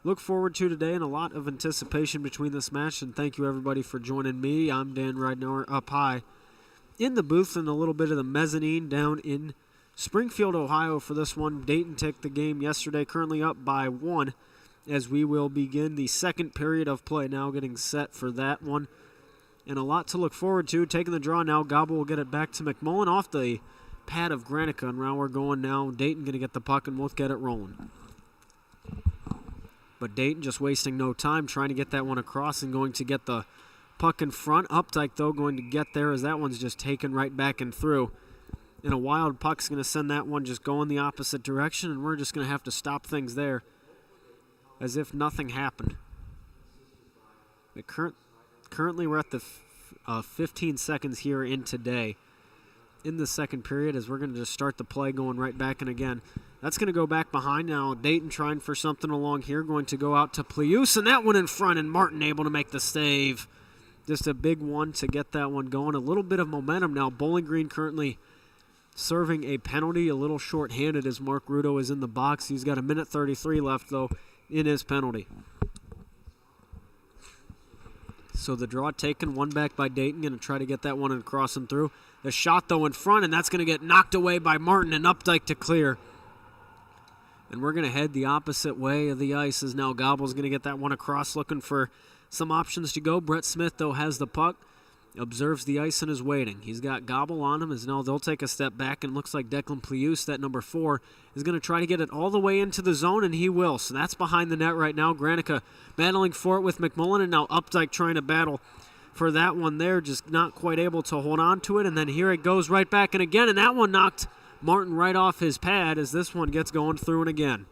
look forward to today and a lot of anticipation between this match. And thank you, everybody, for joining me. I'm Dan Ridenour up high in the booth and a little bit of the mezzanine down in Springfield, Ohio for this one. Dayton took the game yesterday, currently up by 1, as we will begin the second period of play now, getting set for that one. And a lot to look forward to. Taking the draw now, Gobble will get it back to McMullen off the pad of Granica, and now we're going now. Dayton going to get the puck, and we'll get it rolling. But Dayton just wasting no time, trying to get that one across and going to get the puck in front. Updike, though, going to get there as that one's just taken right back and through. And a wild puck's going to send that one just going the opposite direction, and we're just going to have to stop things there as if nothing happened. But currently we're at the 15 seconds here in today in the second period as we're going to just start the play going right back. And again, that's going to go back behind now. Dayton trying for something along here, going to go out to Plius, and that one in front, and Martin able to make the save. Just a big one to get that one going. A little bit of momentum now. Bowling Green currently serving a penalty, a little short-handed as Mark Rudo is in the box. He's got 1:33 left, though, in his penalty. So the draw taken, one back by Dayton, going to try to get that one across and through. The shot, though, in front, and that's going to get knocked away by Martin, and Updike to clear. And we're going to head the opposite way of the ice as now Gobble's going to get that one across, looking for some options to go. Brett Smith, though, has the puck, observes the ice and is waiting. He's got Gobble on him as now they'll take a step back, and looks like Declan Plius, that number 4, is going to try to get it all the way into the zone, and he will. So that's behind the net right now. Granica battling for it with McMullen, and now Updike trying to battle for that one there, just not quite able to hold on to it, and then here it goes right back, and again, and that one knocked Martin right off his pad as this one gets going through and again.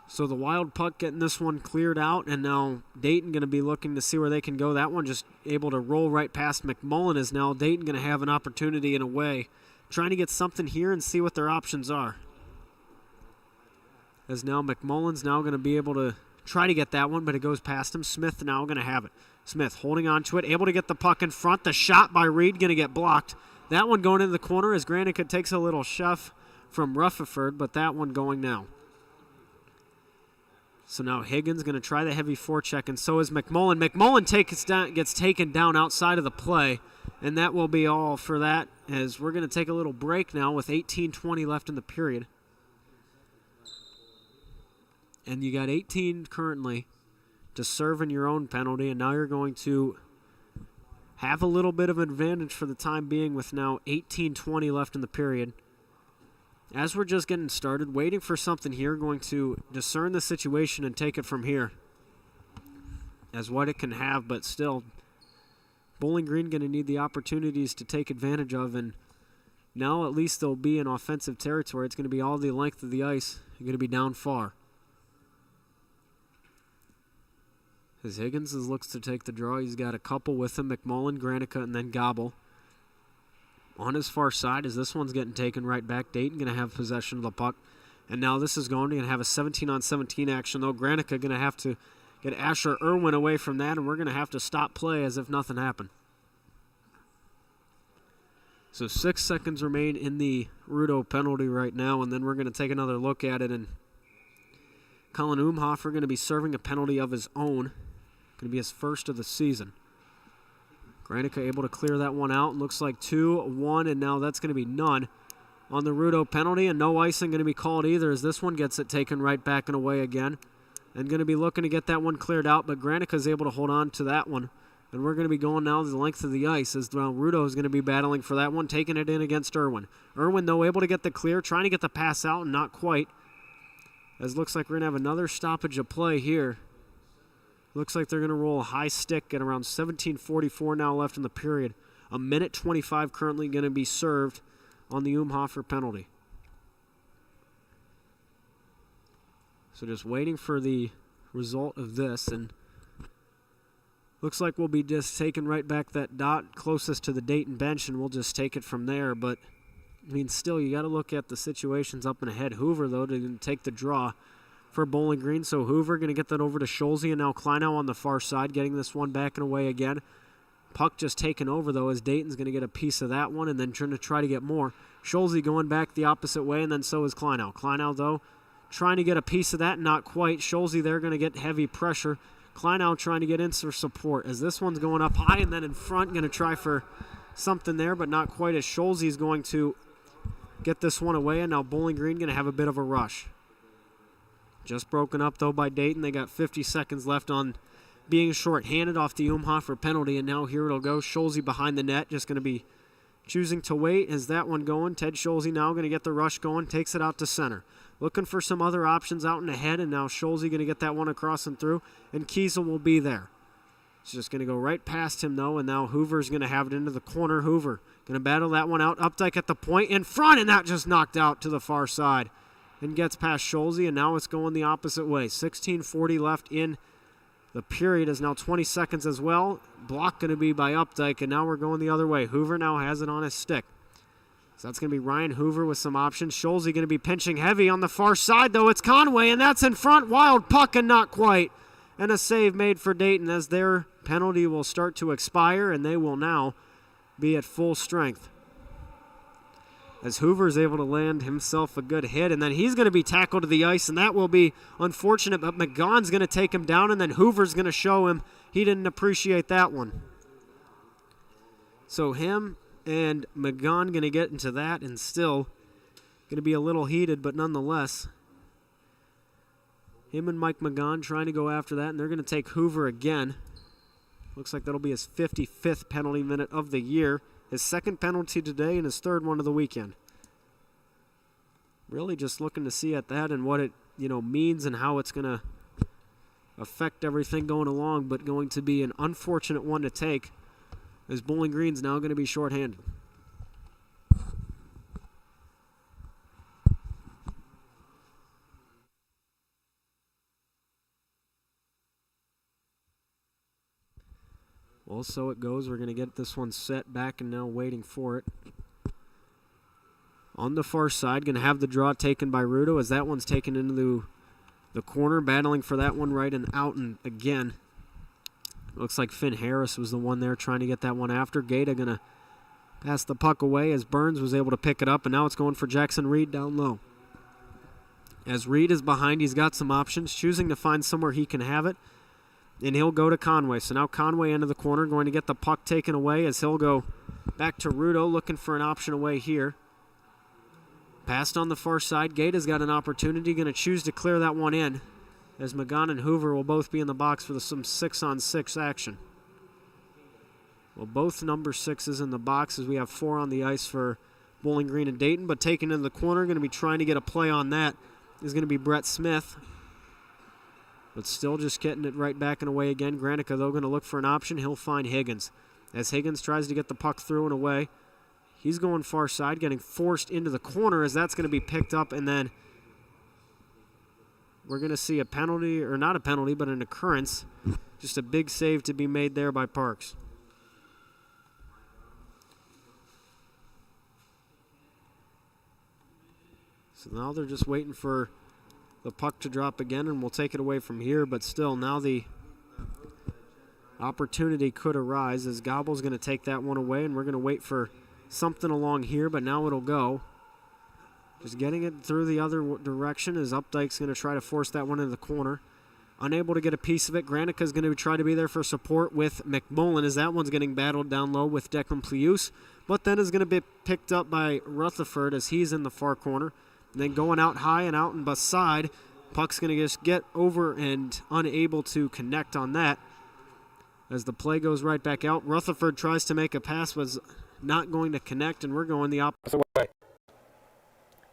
So the wild puck getting this one cleared out, and now Dayton going to be looking to see where they can go. That one just able to roll right past McMullen as now Dayton going to have an opportunity in a way, trying to get something here and see what their options are. As now McMullen's now going to be able to try to get that one, but it goes past him. Smith now going to have it. Smith holding on to it, able to get the puck in front. The shot by Reed going to get blocked. That one going into the corner as Granica takes a little shove from Rutherford, but that one going now. So now Higgins going to try the heavy forecheck, and so is McMullen. McMullen gets taken down outside of the play, and that will be all for that as we're going to take a little break now with 18:20 left in the period. And you got 18 currently to serve in your own penalty, and now you're going to have a little bit of an advantage for the time being with now 18:20 left in the period. As we're just getting started, waiting for something here, going to discern the situation and take it from here as what it can have, but still, Bowling Green going to need the opportunities to take advantage of, and now at least they'll be in offensive territory. It's going to be all the length of the ice. They're going to be down far. As Higgins looks to take the draw, he's got a couple with him, McMullen, Granica, and then Gobble. On his far side, as this one's getting taken right back, Dayton going to have possession of the puck. And now this is going to have a 17-on-17 action, though. Granica going to have to get Asher Irwin away from that, and we're going to have to stop play as if nothing happened. So 6 seconds remain in the Rudo penalty right now, and then we're going to take another look at it. And Colin Umhofer going to be serving a penalty of his own. Going to be his first of the season. Granica able to clear that one out. Looks like 2-1, and now that's going to be none on the Rudo penalty, and no icing going to be called either as this one gets it taken right back and away again. And going to be looking to get that one cleared out, but Granica's able to hold on to that one. And we're going to be going now the length of the ice as now Rudo is going to be battling for that one, taking it in against Irwin. Irwin, though, able to get the clear, trying to get the pass out, and not quite. As looks like we're going to have another stoppage of play here. Looks like they're going to roll a high stick at around 17:44 now left in the period. 1:25 currently going to be served on the Umhofer penalty. So just waiting for the result of this, and looks like we'll be just taking right back that dot closest to the Dayton bench, and we'll just take it from there. But, I mean, still, you got to look at the situations up and ahead. Hoover, though, to take the draw for Bowling Green. So Hoover going to get that over to Scholze, and now Kleinow on the far side, getting this one back and away again. Puck just taken over, though, as Dayton's going to get a piece of that one and then try to get more. Scholze going back the opposite way, and then so is Kleinow. Kleinow, though, trying to get a piece of that, not quite. Scholze there going to get heavy pressure. Kleinow trying to get in for support as this one's going up high and then in front, going to try for something there, but not quite, as Scholze is going to get this one away, and now Bowling Green going to have a bit of a rush. Just broken up, though, by Dayton. They got 50 seconds left on being short-handed off the Umhofer penalty, and now here it'll go. Scholze behind the net, just going to be choosing to wait. As that one going, Ted Scholze now going to get the rush going, takes it out to center. Looking for some other options out in ahead, and now Scholze going to get that one across and through, and Kiesel will be there. It's just going to go right past him, though, and now Hoover's going to have it into the corner. Hoover going to battle that one out. Updike at the point in front, and that just knocked out to the far side and gets past Scholze, and now it's going the opposite way. 16:40 left in the period, is now 20 seconds as well. Block going to be by Updike, and now we're going the other way. Hoover now has it on his stick. So that's going to be Ryan Hoover with some options. Scholze going to be pinching heavy on the far side, though. It's Conway, and that's in front. Wild puck, and not quite. And a save made for Dayton as their penalty will start to expire, and they will now be at full strength. As Hoover is able to land himself a good hit, and then he's going to be tackled to the ice, and that will be unfortunate, but McGowan's going to take him down, and then Hoover's going to show him he didn't appreciate that one. So him and McGowan going to get into that, and still going to be a little heated, but nonetheless, him and Mike McGowan trying to go after that, and they're going to take Hoover again. Looks like that'll be his 55th penalty minute of the year. His second penalty today and his third one of the weekend. Really just looking to see at that and what it means and how it's going to affect everything going along, but going to be an unfortunate one to take as Bowling Green's now going to be shorthanded. Well, so it goes. We're going to get this one set back and now waiting for it. On the far side, going to have the draw taken by Rudo as that one's taken into the corner, battling for that one right and out and again. Looks like Finn Harris was the one there trying to get that one after. Gaeta going to pass the puck away as Burns was able to pick it up, and now it's going for Jackson Reed down low. As Reed is behind, he's got some options, choosing to find somewhere he can have it. And he'll go to Conway. So now Conway into the corner, going to get the puck taken away as he'll go back to Rudo, looking for an option away here. Passed on the far side. Gaeta's got an opportunity, going to choose to clear that one in, as McGowan and Hoover will both be in the box for some 6-on-6 action. Well, both number 6s in the box as we have 4 on the ice for Bowling Green and Dayton, but taken into the corner, going to be trying to get a play on that is going to be Brett Smith. But still just getting it right back and away again. Granica, though, going to look for an option. He'll find Higgins. As Higgins tries to get the puck through and away, he's going far side, getting forced into the corner as that's going to be picked up, and then we're going to see a penalty, or not a penalty, but an occurrence. Just a big save to be made there by Parks. So now they're just waiting for the puck to drop again, and we'll take it away from here, but still now the opportunity could arise as Gobble's going to take that one away, and we're going to wait for something along here, but now it'll go. Just getting it through the other direction as Updike's going to try to force that one into the corner. Unable to get a piece of it. Granica's going to try to be there for support with McMullen as that one's getting battled down low with Declan Plius, but then is going to be picked up by Rutherford as he's in the far corner. And then going out high and out and beside, puck's going to just get over and unable to connect on that. As the play goes right back out, Rutherford tries to make a pass, was not going to connect, and we're going the opposite way.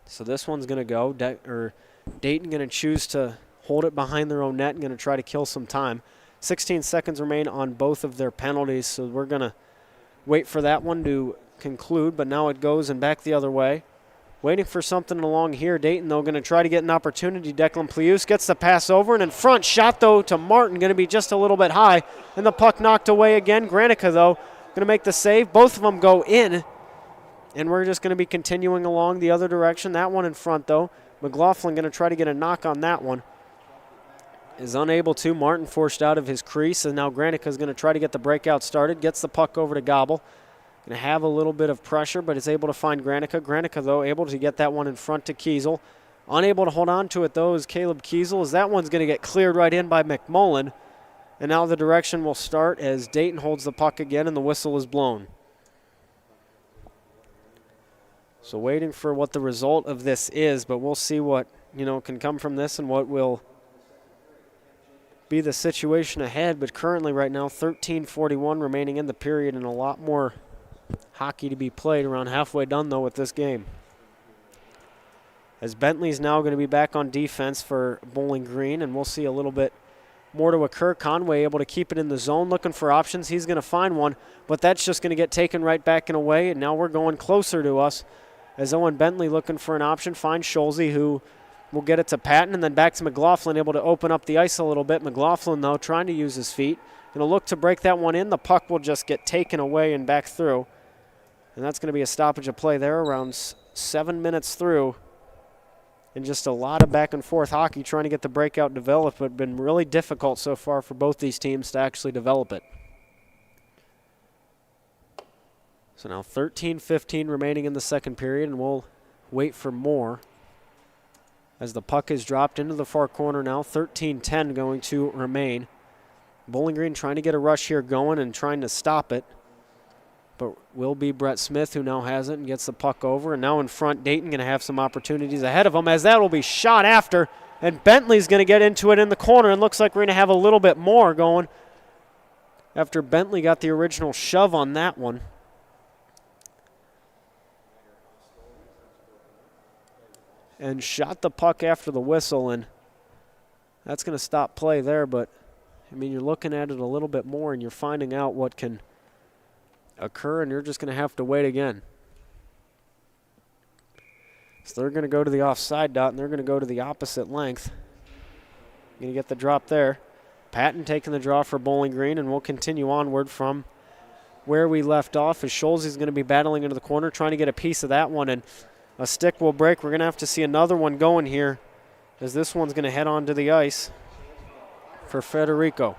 So this one's going to go. Dayton going to choose to hold it behind their own net and going to try to kill some time. 16 seconds remain on both of their penalties, so we're going to wait for that one to conclude, but now it goes and back the other way. Waiting for something along here. Dayton, though, going to try to get an opportunity. Declan Plius gets the pass over, and in front, shot, though, to Martin, going to be just a little bit high, and the puck knocked away again. Granica, though, going to make the save. Both of them go in, and we're just going to be continuing along the other direction. That one in front, though. McLaughlin going to try to get a knock on that one. is unable to. Martin forced out of his crease, and now Granica is going to try to get the breakout started. Gets the puck over to Gobble. Going to have a little bit of pressure, but is able to find Granica. Granica, though, able to get that one in front to Kiesel. Unable to hold on to it, though, is Caleb Kiesel, as that one's going to get cleared right in by McMullen. And now the direction will start as Dayton holds the puck again, and the whistle is blown. So waiting for what the result of this is, but we'll see what, can come from this and what will be the situation ahead. But currently right now, 13:41 remaining in the period, and a lot more hockey to be played. Around halfway done, though, with this game. As Bentley's now going to be back on defense for Bowling Green, and we'll see a little bit more to occur. Conway able to keep it in the zone, looking for options. He's going to find one, but that's just going to get taken right back and away, and now we're going closer to us as Owen Bentley looking for an option, finds Scholze, who will get it to Patton, and then back to McLaughlin, able to open up the ice a little bit. McLaughlin, though, trying to use his feet. Going to look to break that one in. The puck will just get taken away and back through, and that's going to be a stoppage of play there around 7 minutes through. And just a lot of back and forth hockey trying to get the breakout developed, but been really difficult so far for both these teams to actually develop it. So now 13:15 remaining in the second period, and we'll wait for more as the puck is dropped into the far corner now. 13:10 going to remain. Bowling Green trying to get a rush here going and trying to stop it, but will be Brett Smith, who now has it and gets the puck over. And now in front, Dayton going to have some opportunities ahead of them, as that will be shot after. And Bentley's going to get into it in the corner, and looks like we're going to have a little bit more going after Bentley got the original shove on that one. And shot the puck after the whistle, and that's going to stop play there. But, you're looking at it a little bit more, and you're finding out what can occur, and you're just going to have to wait again. So they're going to go to the offside dot, and they're going to go to the opposite length. Going to get the drop there. Patton taking the draw for Bowling Green, and we'll continue onward from where we left off as Scholze is going to be battling into the corner, trying to get a piece of that one, and a stick will break. We're going to have to see another one going here, as this one's going to head onto the ice for Federico.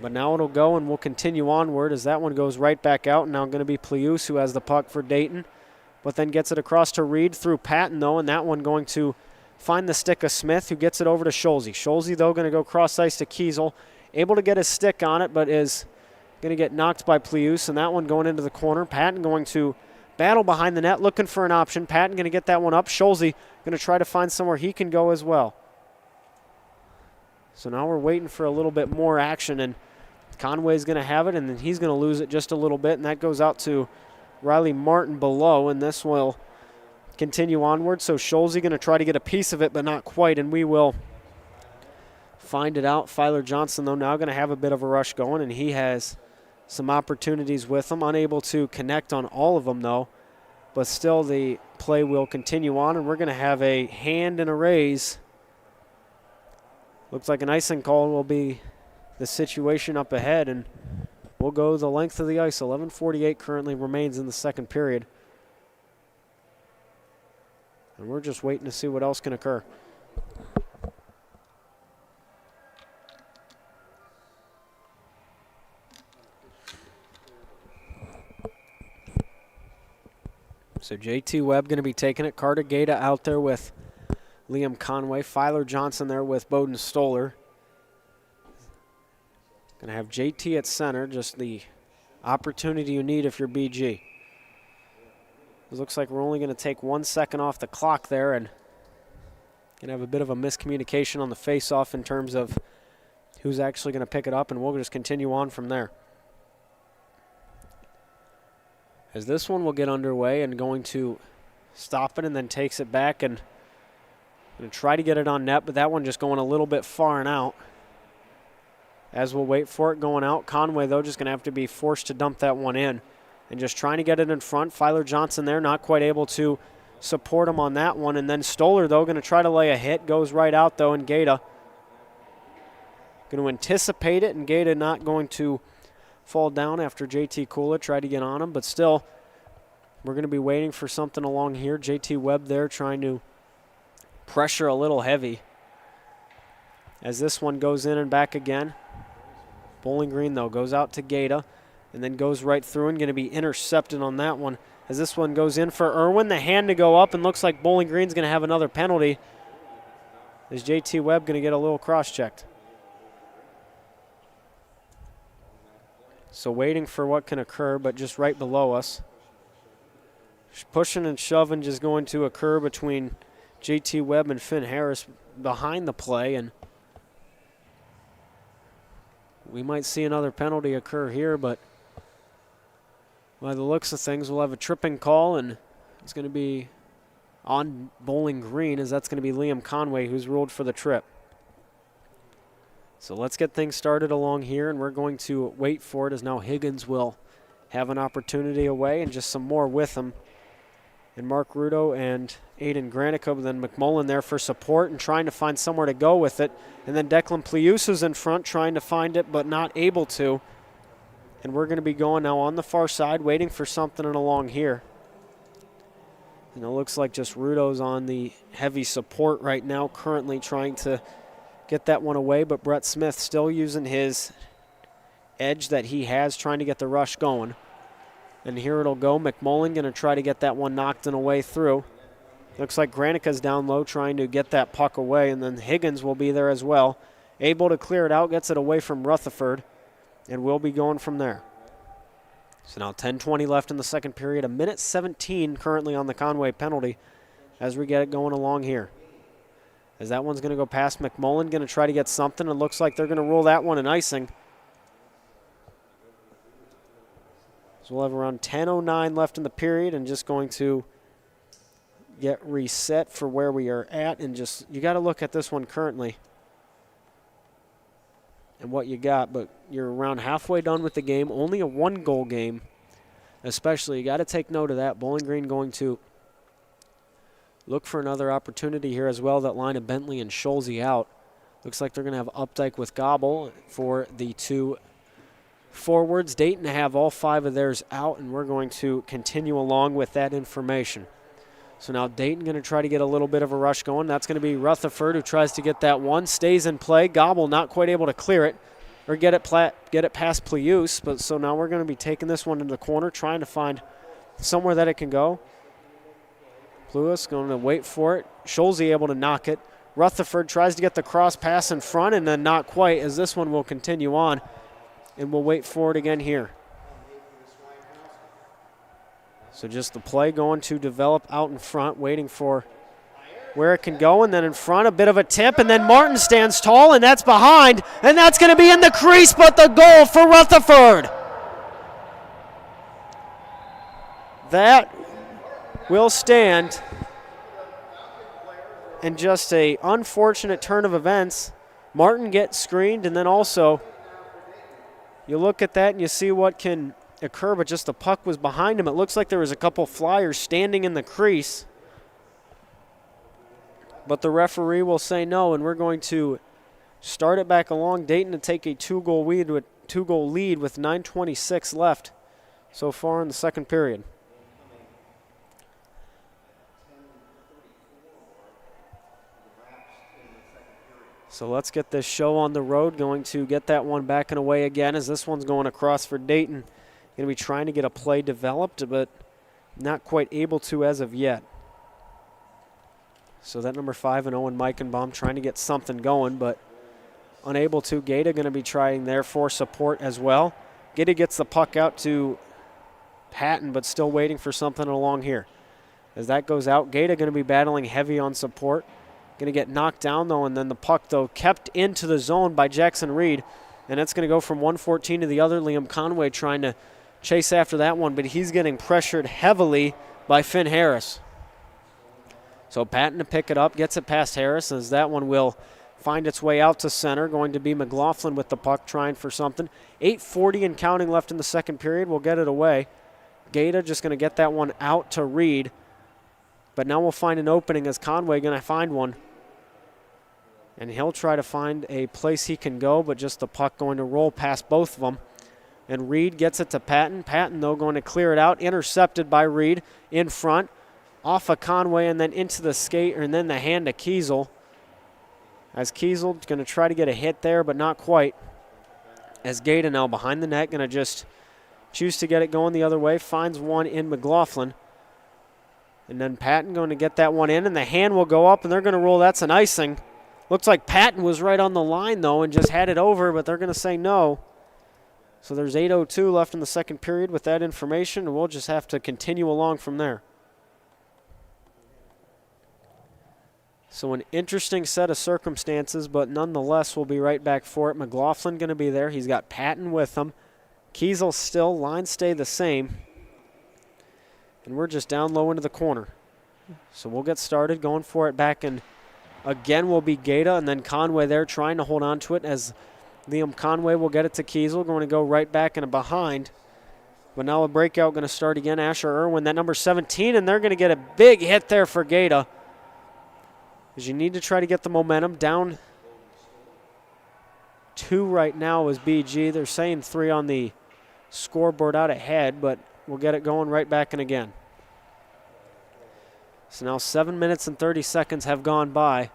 But now it'll go, and we'll continue onward as that one goes right back out. And now going to be Plius, who has the puck for Dayton, but then gets it across to Reed through Patton, though, and that one going to find the stick of Smith, who gets it over to Scholze. Scholze, though, going to go cross ice to Kiesel, able to get his stick on it, but is going to get knocked by Plius, and that one going into the corner. Patton going to battle behind the net, looking for an option. Patton going to get that one up. Scholze going to try to find somewhere he can go as well. So now we're waiting for a little bit more action, and Conway's going to have it, and then he's going to lose it just a little bit, and that goes out to Riley Martin below, and this will continue onward. So Scholze going to try to get a piece of it, but not quite, and we will find it out. Filer Johnson, though, now going to have a bit of a rush going, and he has some opportunities with him. Unable to connect on all of them, though, but still the play will continue on, and we're going to have a hand and a raise. Looks like an icing call will be the situation up ahead, and we'll go the length of the ice. 11:48 currently remains in the second period. And we're just waiting to see what else can occur. So JT Webb going to be taking it. Carter Gata out there with Liam Conway. Filer Johnson there with Bowden Stoller. Going to have JT at center, just the opportunity you need if you're BG. It looks like we're only going to take 1 second off the clock there, and going to have a bit of a miscommunication on the face-off in terms of who's actually going to pick it up, and we'll just continue on from there. As this one will get underway and going to stop it and then takes it back and going to try to get it on net, but that one just going a little bit far and out. As we'll wait for it going out. Conway, though, just going to have to be forced to dump that one in and just trying to get it in front. Filer Johnson there, not quite able to support him on that one. And then Stoller, though, going to try to lay a hit. Goes right out, though, and Gata going to anticipate it, and Gata not going to fall down after JT Kula tried to get on him. But still, we're going to be waiting for something along here. JT Webb there trying to pressure a little heavy. as this one goes in and back again. Bowling Green, though, goes out to Gata and then goes right through and going to be intercepted on that one. As this one goes in for Irwin, the hand to go up, and looks like Bowling Green's going to have another penalty. Is JT Webb going to get a little cross-checked? So waiting for what can occur, but just right below us. Pushing and shoving just going to occur between JT Webb and Finn Harris behind the play, and we might see another penalty occur here, but by the looks of things, we'll have a tripping call, and it's going to be on Bowling Green, as that's going to be Liam Conway who's ruled for the trip. So let's get things started along here, and we're going to wait for it as now Higgins will have an opportunity away and just some more with him. And Mark Rudo and Aiden Granica, but then McMullen there for support and trying to find somewhere to go with it. And then Declan Pliusa's in front trying to find it but not able to. And we're going to be going now on the far side waiting for something along here. And it looks like just Rudo's on the heavy support right now, currently trying to get that one away, but Brett Smith still using his edge that he has, trying to get the rush going. And here it'll go. McMullen going to try to get that one knocked and away through. Looks like Granica's down low trying to get that puck away, and then Higgins will be there as well. Able to clear it out, gets it away from Rutherford, and we'll be going from there. So now 10:20 left in the second period, a minute 17 currently on the Conway penalty as we get it going along here. As that one's going to go past McMullen, going to try to get something. It looks like they're going to rule that one in icing. So we'll have around 10:09 left in the period and just going to get reset for where we are at. And just, you got to look at this one currently and what you got. But you're around halfway done with the game. Only a one-goal game, especially. You got to take note of that. Bowling Green going to look for another opportunity here as well. That line of Bentley and Scholze out. Looks like they're going to have Updike with Gobble for the two forwards. Dayton have all five of theirs out, and we're going to continue along with that information. So now Dayton going to try to get a little bit of a rush going. That's going to be Rutherford who tries to get that one. Stays in play. Gobble not quite able to clear it or get it past Plius. But so now we're going to be taking this one into the corner, trying to find somewhere that it can go. Plius going to wait for it. Scholze able to knock it. Rutherford tries to get the cross pass in front, and then not quite, as this one will continue on. And we'll wait for it again here. So just the play going to develop out in front, waiting for where it can go. And then in front, a bit of a tip. And then Martin stands tall, and that's behind. And that's going to be in the crease, but the goal for Rutherford. That will stand. And just a unfortunate turn of events. Martin gets screened, and then also you look at that and you see what can occur, but just the puck was behind him. It looks like there was a couple Flyers standing in the crease, but the referee will say no, and we're going to start it back along. Dayton to take a two-goal lead with 9:26 left so far in the second period. So let's get this show on the road. Going to get that one back and away again, as this one's going across for Dayton. Going to be trying to get a play developed, but not quite able to as of yet. So that number 5 and Owen Meichenbaum trying to get something going, but unable to. Gata going to be trying there for support as well. Gata gets the puck out to Patton, but still waiting for something along here. As that goes out, Gata going to be battling heavy on support. Going to get knocked down, though, and then the puck, though, kept into the zone by Jackson Reed. And it's going to go from 114 to the other. Liam Conway trying to chase after that one, but he's getting pressured heavily by Finn Harris. So Patton to pick it up, gets it past Harris, as that one will find its way out to center. Going to be McLaughlin with the puck, trying for something. 8:40 and counting left in the second period. We'll get it away. Gata just going to get that one out to Reed. But now we'll find an opening, as Conway going to find one. And he'll try to find a place he can go, but just the puck going to roll past both of them. And Reed gets it to Patton. Patton, though, going to clear it out. Intercepted by Reed in front. Off of Conway and then into the skate, and then the hand to Kiesel. as Kiesel going to try to get a hit there, but not quite. As Gaeta now behind the net, going to just choose to get it going the other way, finds one in McLaughlin. And then Patton going to get that one in, and the hand will go up, and they're going to rule that's an icing. Looks like Patton was right on the line, though, and just had it over, but they're going to say no. So there's 8:02 left in the second period with that information, and we'll just have to continue along from there. So an interesting set of circumstances, but nonetheless, we'll be right back for it. McLaughlin going to be there. He's got Patton with him. Kiesel still. Lines stay the same. And we're just down low into the corner. So we'll get started going for it back, and again will be Gaeta, and then Conway there trying to hold on to it as Liam Conway will get it to Kiesel, going to go right back and a behind. But now a breakout going to start again. Asher Irwin, that number 17, and they're going to get a big hit there for Gaeta. Because you need to try to get the momentum. Down 2 right now is BG. They're saying 3 on the scoreboard out ahead, but we'll get it going right back and again. So now 7 minutes and 30 seconds have gone by.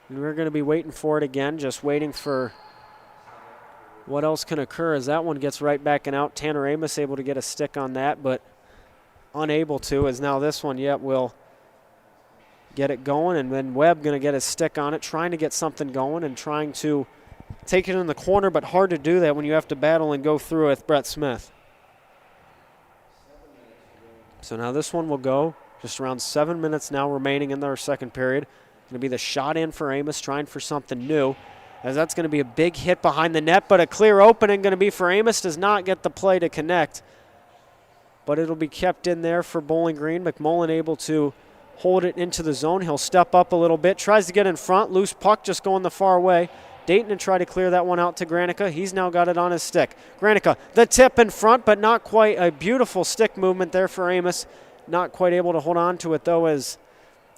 And we're going to be waiting for it again, just waiting for what else can occur as that one gets right back and out. Tanner Amos able to get a stick on that, but unable to, as now this one, will get it going. And then Webb going to get a stick on it, trying to get something going and trying to take it in the corner, but hard to do that when you have to battle and go through with Brett Smith. So now this one will go. Just around 7 minutes now remaining in their second period. Going to be the shot in for Amos, trying for something new. As that's going to be a big hit behind the net, but a clear opening going to be for Amos. Does not get the play to connect. But it'll be kept in there for Bowling Green. McMullen able to hold it into the zone. He'll step up a little bit. Tries to get in front. Loose puck just going the far way. Dayton and try to clear that one out to Granica. He's now got it on his stick. Granica, the tip in front, but not quite. A beautiful stick movement there for Amos. Not quite able to hold on to it, though, as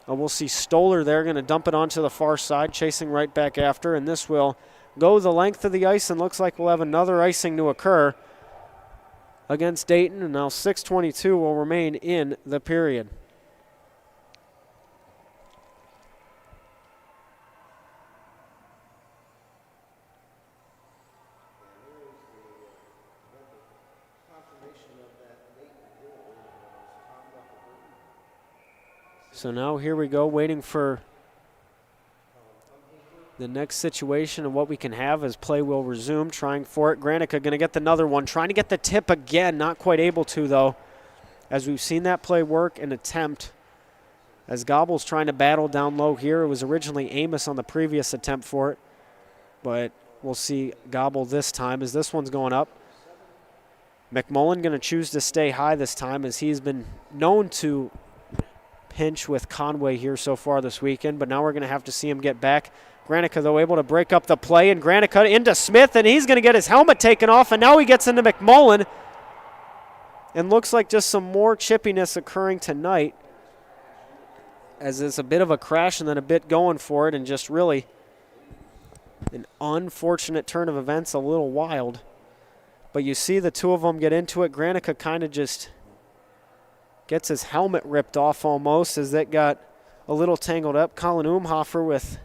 we'll see Stoller there going to dump it onto the far side, chasing right back after, and this will go the length of the ice, and looks like we'll have another icing to occur against Dayton, and now 6:22 will remain in the period. So now here we go, waiting for the next situation and what we can have as play will resume. Trying for it. Granica going to get another one. Trying to get the tip again. Not quite able to, though, as we've seen that play work and attempt. As Gobble's trying to battle down low here. It was originally Amos on the previous attempt for it. But we'll see Gobble this time as this one's going up. McMullen going to choose to stay high this time, as he's been known to pinch with Conway here so far this weekend, but now we're going to have to see him get back. Granica, though, able to break up the play, and Granica into Smith, and he's going to get his helmet taken off, and now he gets into McMullen. And looks like just some more chippiness occurring tonight, as it's a bit of a crash and then a bit going for it, and just really an unfortunate turn of events, a little wild. But you see the two of them get into it. Granica kind of just gets his helmet ripped off almost, as that got a little tangled up. Colin Umhofer with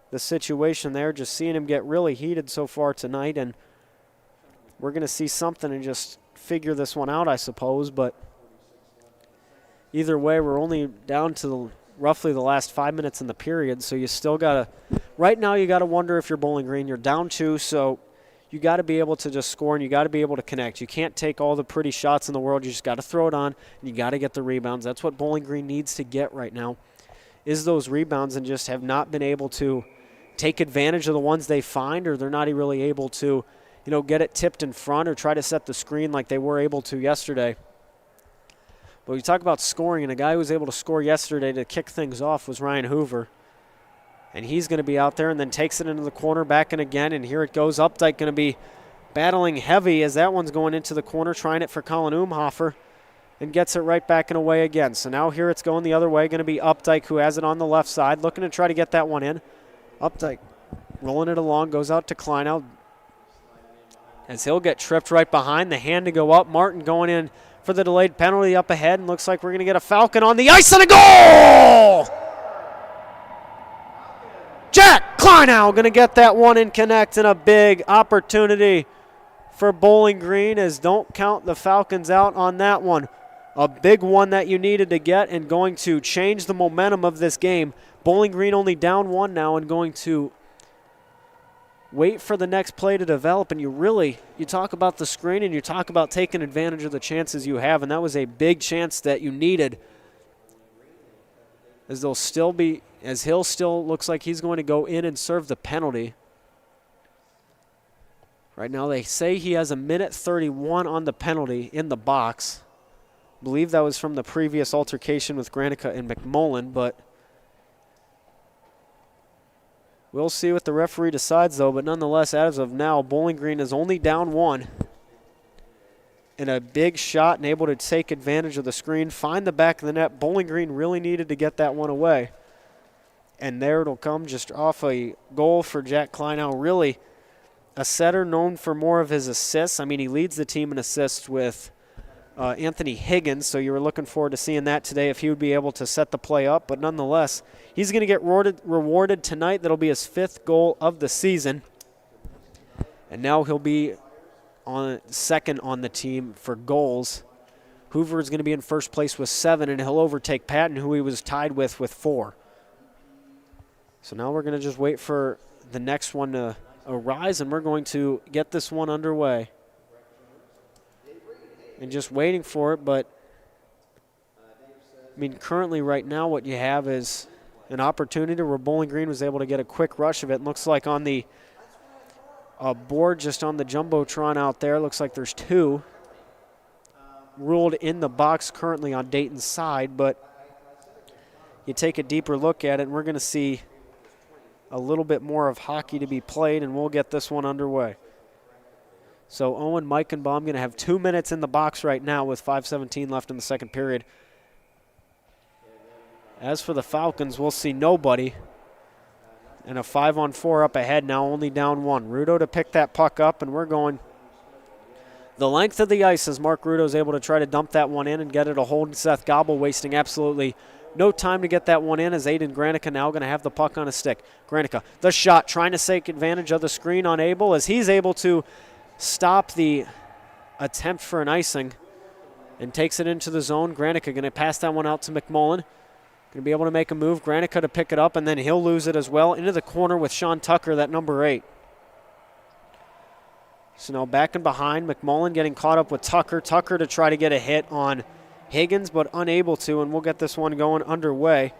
the situation there, just seeing him get really heated so far tonight, and we're going to see something and just figure this one out, I suppose. But either way, we're only down to roughly the last 5 minutes in the period, so you still got to, right now you got to wonder if you're Bowling Green. You're down 2, so you got to be able to just score, and you got to be able to connect. You can't take all the pretty shots in the world. You just got to throw it on, and you got to get the rebounds. That's what Bowling Green needs to get right now, is those rebounds, and just have not been able to take advantage of the ones they find, or they're not really able to, get it tipped in front or try to set the screen like they were able to yesterday. But we talk about scoring, and a guy who was able to score yesterday to kick things off was Ryan Hoover. And he's going to be out there and then takes it into the corner, back in again, and here it goes. Updike going to be battling heavy as that one's going into the corner, trying it for Colin Umhofer, and gets it right back and away again. So now here it's going the other way, going to be Updike, who has it on the left side, looking to try to get that one in. Updike rolling it along, goes out to Kleinow, as he'll get tripped right behind. The hand to go up. Martin going in for the delayed penalty up ahead, and looks like we're going to get a Falcon on the ice, and a goal! Jack Klein! Ridenour going to get that one and connect, and a big opportunity for Bowling Green, as don't count the Falcons out on that one. A big one that you needed to get and going to change the momentum of this game. Bowling Green only down one now and going to wait for the next play to develop. And you talk about the screen and you talk about taking advantage of the chances you have, and that was a big chance that you needed. As Hill still looks like he's going to go in and serve the penalty. Right now they say he has a minute 31 on the penalty in the box. I believe that was from the previous altercation with Granica and McMullen, but we'll see what the referee decides, though. But nonetheless, as of now, Bowling Green is only down one. And a big shot and able to take advantage of the screen, find the back of the net. Bowling Green really needed to get that one away. And there it'll come, just off a goal for Jack Kleinau. Really a setter known for more of his assists. I mean, he leads the team in assists with Anthony Higgins, so you were looking forward to seeing that today if he would be able to set the play up. But nonetheless, he's going to get rewarded tonight. That'll be his 5th goal of the season. And now he'll be second on the team for goals. Hoover is going to be in first place with 7, and he'll overtake Patton, who he was tied with 4. So now we're going to just wait for the next one to arise, and we're going to get this one underway. And just waiting for it, but I mean, currently right now what you have is an opportunity where Bowling Green was able to get a quick rush of it. Looks like on the board just on the Jumbotron out there, looks like there's 2 ruled in the box currently on Dayton's side, but you take a deeper look at it and we're going to see a little bit more of hockey to be played, and we'll get this one underway. So Owen Meichenbaum going to have 2 minutes in the box right now with 5:17 left in the second period. As for the Falcons, we'll see nobody. And a 5-on-4 up ahead now, only down 1. Rudo to pick that puck up, and we're going the length of the ice as Mark Rudo's able to try to dump that one in and get it a hold. Seth Gobble wasting absolutely no time to get that one in, as Aiden Granica now going to have the puck on his stick. Granica, the shot, trying to take advantage of the screen, unable, as he's able to stop the attempt for an icing and takes it into the zone. Granica going to pass that one out to McMullen. Going to be able to make a move. Granica to pick it up, and then he'll lose it as well into the corner with Sean Tucker, that number 8. So now back and behind, McMullen getting caught up with Tucker. Tucker to try to get a hit on Higgins, but unable to, and we'll get this one going underway.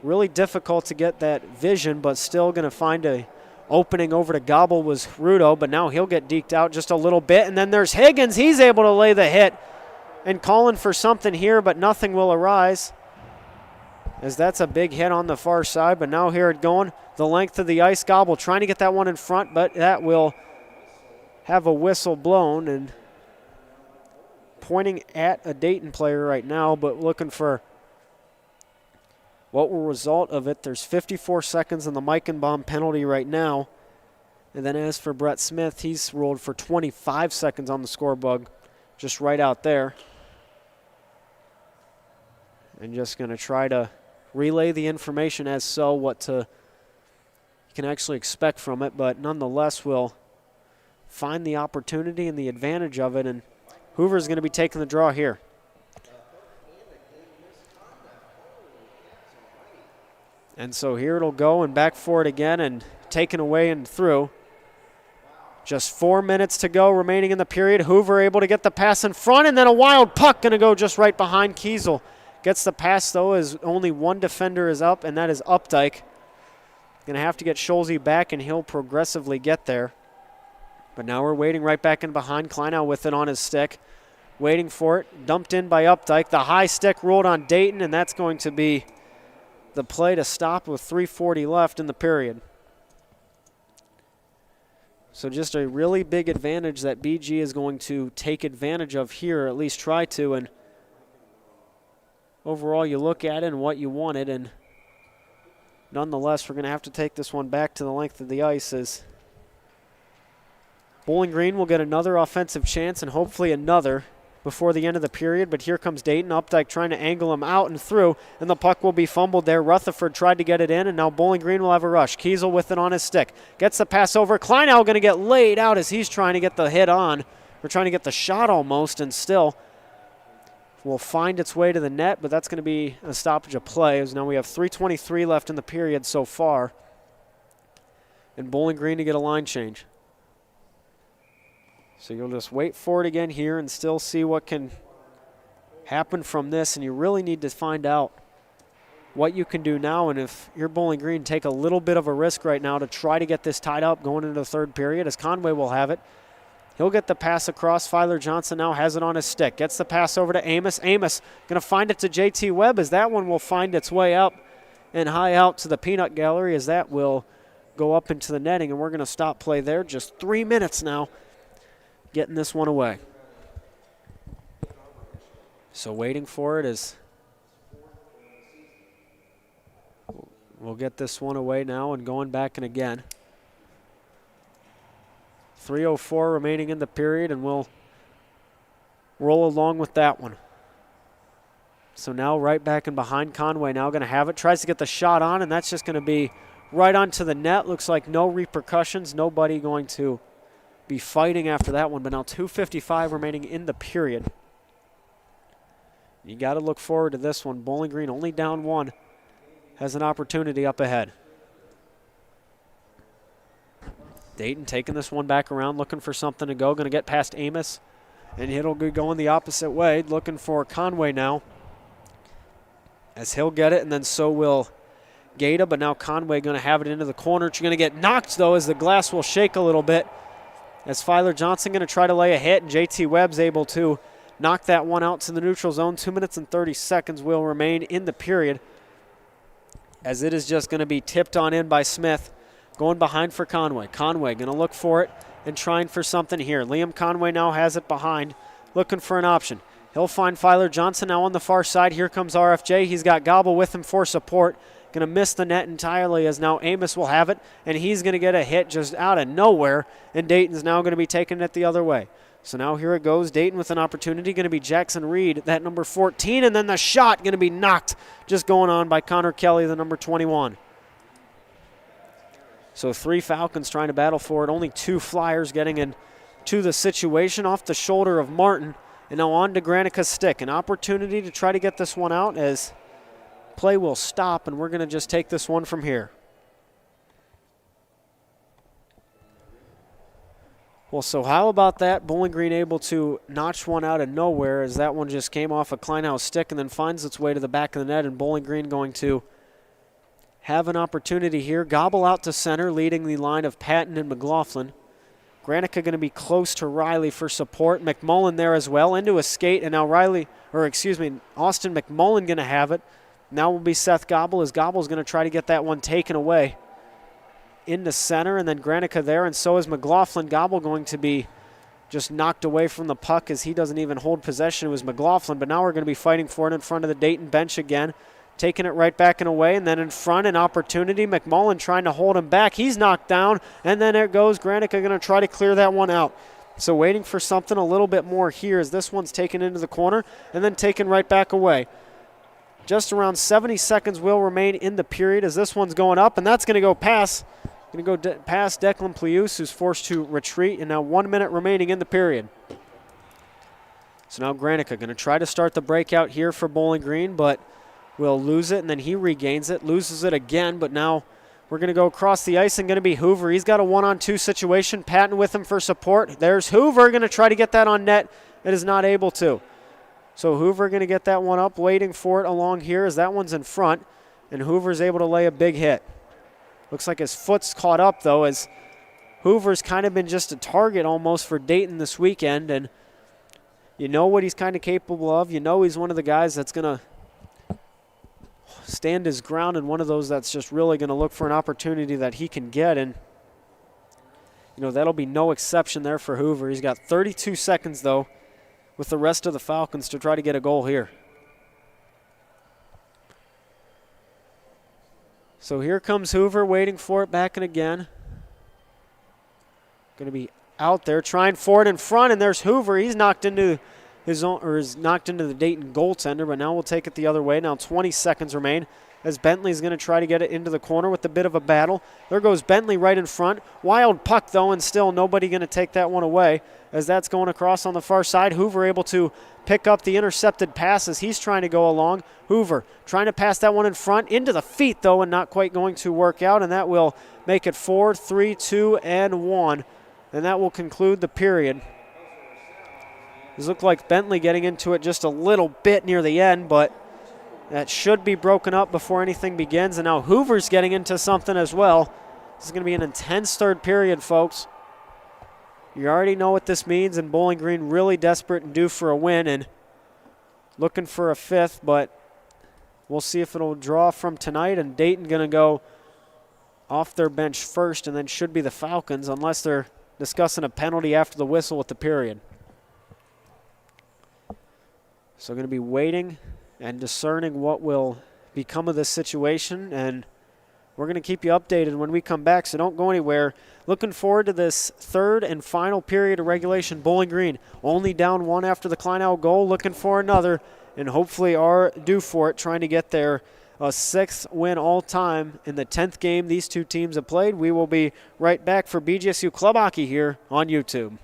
Really difficult to get that vision, but still going to find a opening over to Gobble was Rudo, but now he'll get deked out just a little bit. And then there's Higgins. He's able to lay the hit and calling for something here, but nothing will arise, as that's a big hit on the far side. But now here it going the length of the ice. Gobble trying to get that one in front, but that will have a whistle blown, and pointing at a Dayton player right now, but looking for what will result of it. There's 54 seconds on the Meichenbaum penalty right now. And then as for Brett Smith, he's rolled for 25 seconds on the scoreboard, just right out there. And just going to try to relay the information as so what you can actually expect from it. But nonetheless, we'll find the opportunity and the advantage of it. And Hoover's going to be taking the draw here. And so here it'll go, and back for it again, and taken away and through. Just 4 minutes to go remaining in the period. Hoover able to get the pass in front, and then a wild puck going to go just right behind Kiesel. Gets the pass, though, as only one defender is up, and that is Updike. Going to have to get Scholze back, and he'll progressively get there. But now we're waiting right back in behind. Kleinau with it on his stick. Waiting for it. Dumped in by Updike. The high stick ruled on Dayton, and that's going to be the play to stop with 3:40 left in the period. So just a really big advantage that BG is going to take advantage of here, or at least try to. And overall, you look at it and what you wanted, and nonetheless, we're going to have to take this one back to the length of the ice, as Bowling Green will get another offensive chance and hopefully another. before the end of the period, but here comes Dayton. Updike trying to angle him out and through, and the puck will be fumbled there. Rutherford tried to get it in, and now Bowling Green will have a rush. Kiesel with it on his stick. Gets the pass over. Kleinau going to get laid out as he's trying to get the hit on. We're trying to get the shot almost, and still will find its way to the net, but that's going to be a stoppage of play, as now we have 3:23 left in the period so far, and Bowling Green to get a line change. So you'll just wait for it again here and still see what can happen from this, and you really need to find out what you can do now, and if you're Bowling Green, take a little bit of a risk right now to try to get this tied up going into the third period, as Conway will have it. He'll get the pass across. Filer Johnson now has it on his stick. Gets the pass over to Amos. Amos going to find it to JT Webb, as that one will find its way up and high out to the peanut gallery, as that will go up into the netting, and we're going to stop play there. Just 3 minutes now getting this one away. So waiting for it is we'll get this one away now and going back in again. 3:04 remaining in the period, and we'll roll along with that one. So now right back in behind. Conway now going to have it. Tries to get the shot on, and that's just going to be right onto the net. Looks like no repercussions. Nobody going to be fighting after that one, but now 2:55 remaining in the period. You got to look forward to this one. Bowling Green only down one, has an opportunity up ahead. Dayton taking this one back around, looking for something to go. Going to get past Amos, and it'll be going the opposite way. Looking for Conway now, as he'll get it, and then so will Gata, but now Conway going to have it into the corner. It's going to get knocked, though, as the glass will shake a little bit, as Filer Johnson going to try to lay a hit, and JT Webb's able to knock that one out to the neutral zone. 2 minutes and 30 seconds will remain in the period, as it is just going to be tipped on in by Smith. Going behind for Conway. Conway going to look for it and trying for something here. Liam Conway now has it behind, looking for an option. He'll find Filer Johnson now on the far side. Here comes RFJ. He's got Gobble with him for support. Going to miss the net entirely, as now Amos will have it, and he's going to get a hit just out of nowhere, and Dayton's now going to be taking it the other way. So now here it goes. Dayton with an opportunity. Going to be Jackson Reed, that number 14, and then the shot going to be knocked just going on by Connor Kelly, the number 21. So 3 Falcons trying to battle for it. Only 2 Flyers getting into the situation off the shoulder of Martin. And now on to Granica's stick. An opportunity to try to get this one out, as play will stop, and we're going to just take this one from here. Well, so how about that? Bowling Green able to notch one out of nowhere, as that one just came off a Kleinau's stick and then finds its way to the back of the net, and Bowling Green going to have an opportunity here. Gobble out to center, leading the line of Patton and McLaughlin. Granica going to be close to Riley for support. McMullen there as well, into a skate, and now Austin McMullen going to have it. Now will be Seth Gobble, as Gobble's going to try to get that one taken away into center, and then Granica there, and so is McLaughlin. Gobble going to be just knocked away from the puck, as he doesn't even hold possession. It was McLaughlin, but now we're going to be fighting for it in front of the Dayton bench again. Taking it right back and away, and then in front, an opportunity. McMullen trying to hold him back. He's knocked down, and then there goes Granica going to try to clear that one out. So waiting for something a little bit more here, as this one's taken into the corner and then taken right back away. Just around 70 seconds will remain in the period, as this one's going up, and that's going to go past. Past Declan Plius, who's forced to retreat, and now 1 minute remaining in the period. So now Granica going to try to start the breakout here for Bowling Green, but will lose it, and then he regains it, loses it again, but now we're going to go across the ice, and going to be Hoover. He's got a 1-on-2 situation. Patton with him for support. There's Hoover going to try to get that on net. It is not able to. So Hoover going to get that one up, waiting for it along here, as that one's in front, and Hoover's able to lay a big hit. Looks like his foot's caught up, though, as Hoover's kind of been just a target almost for Dayton this weekend, and you know what he's kind of capable of. You know he's one of the guys that's going to stand his ground, and one of those that's just really going to look for an opportunity that he can get, and that'll be no exception there for Hoover. He's got 32 seconds, though, with the rest of the Falcons to try to get a goal here. So here comes Hoover, waiting for it back and again. Going to be out there trying for it in front, and there's Hoover. He's knocked into is knocked into the Dayton goaltender, but now we'll take it the other way. Now 20 seconds remain as Bentley's going to try to get it into the corner with a bit of a battle. There goes Bentley right in front. Wild puck, though, and still nobody going to take that one away as that's going across on the far side. Hoover able to pick up the intercepted pass as he's trying to go along. Hoover trying to pass that one in front. Into the feet, though, and not quite going to work out, and that will make it 4, 3, 2, and 1. And that will conclude the period. It looked like Bentley getting into it just a little bit near the end, but that should be broken up before anything begins. And now Hoover's getting into something as well. This is going to be an intense third period, folks. You already know what this means, and Bowling Green really desperate and due for a win and looking for a fifth, but we'll see if it'll draw from tonight. And Dayton going to go off their bench first, and then should be the Falcons unless they're discussing a penalty after the whistle with the period. So going to be waiting and discerning what will become of this situation, and we're going to keep you updated when we come back, so don't go anywhere. Looking forward to this third and final period of regulation. Bowling Green only down one after the Kleinau goal, looking for another, and hopefully are due for it, trying to get their sixth win all time in the 10th game these two teams have played. We will be right back for BGSU Club Hockey here on YouTube.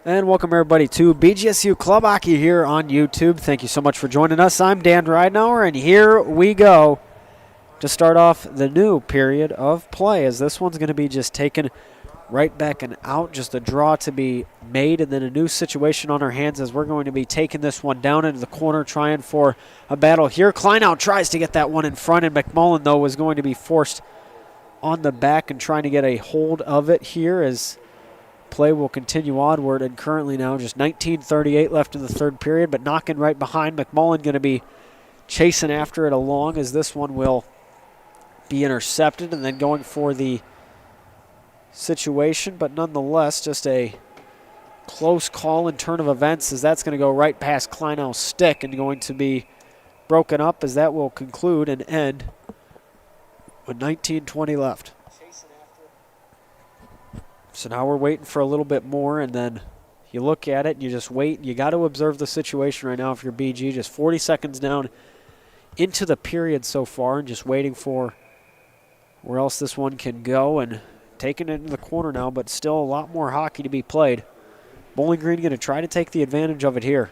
And welcome everybody to BGSU Club Hockey here on YouTube. Thank you so much for joining us. I'm Dan Ridenour, and here we go to start off the new period of play, as this one's going to be just taken right back and out, just a draw to be made, and then a new situation on our hands as we're going to be taking this one down into the corner, trying for a battle here. Kleinau tries to get that one in front, and McMullen, though, was going to be forced on the back and trying to get a hold of it here as play will continue onward, and currently now just 19:38 left in the third period, but knocking right behind. McMullen going to be chasing after it along as this one will be intercepted, and then going for the situation, but nonetheless just a close call in turn of events, as that's going to go right past Kleinau's stick and going to be broken up, as that will conclude and end with 19:20 left. So now we're waiting for a little bit more, and then you look at it and you just wait. You got to observe the situation right now if you're BG. Just 40 seconds down into the period so far, and just waiting for where else this one can go, and taking it into the corner now, but still a lot more hockey to be played. Bowling Green going to try to take the advantage of it here.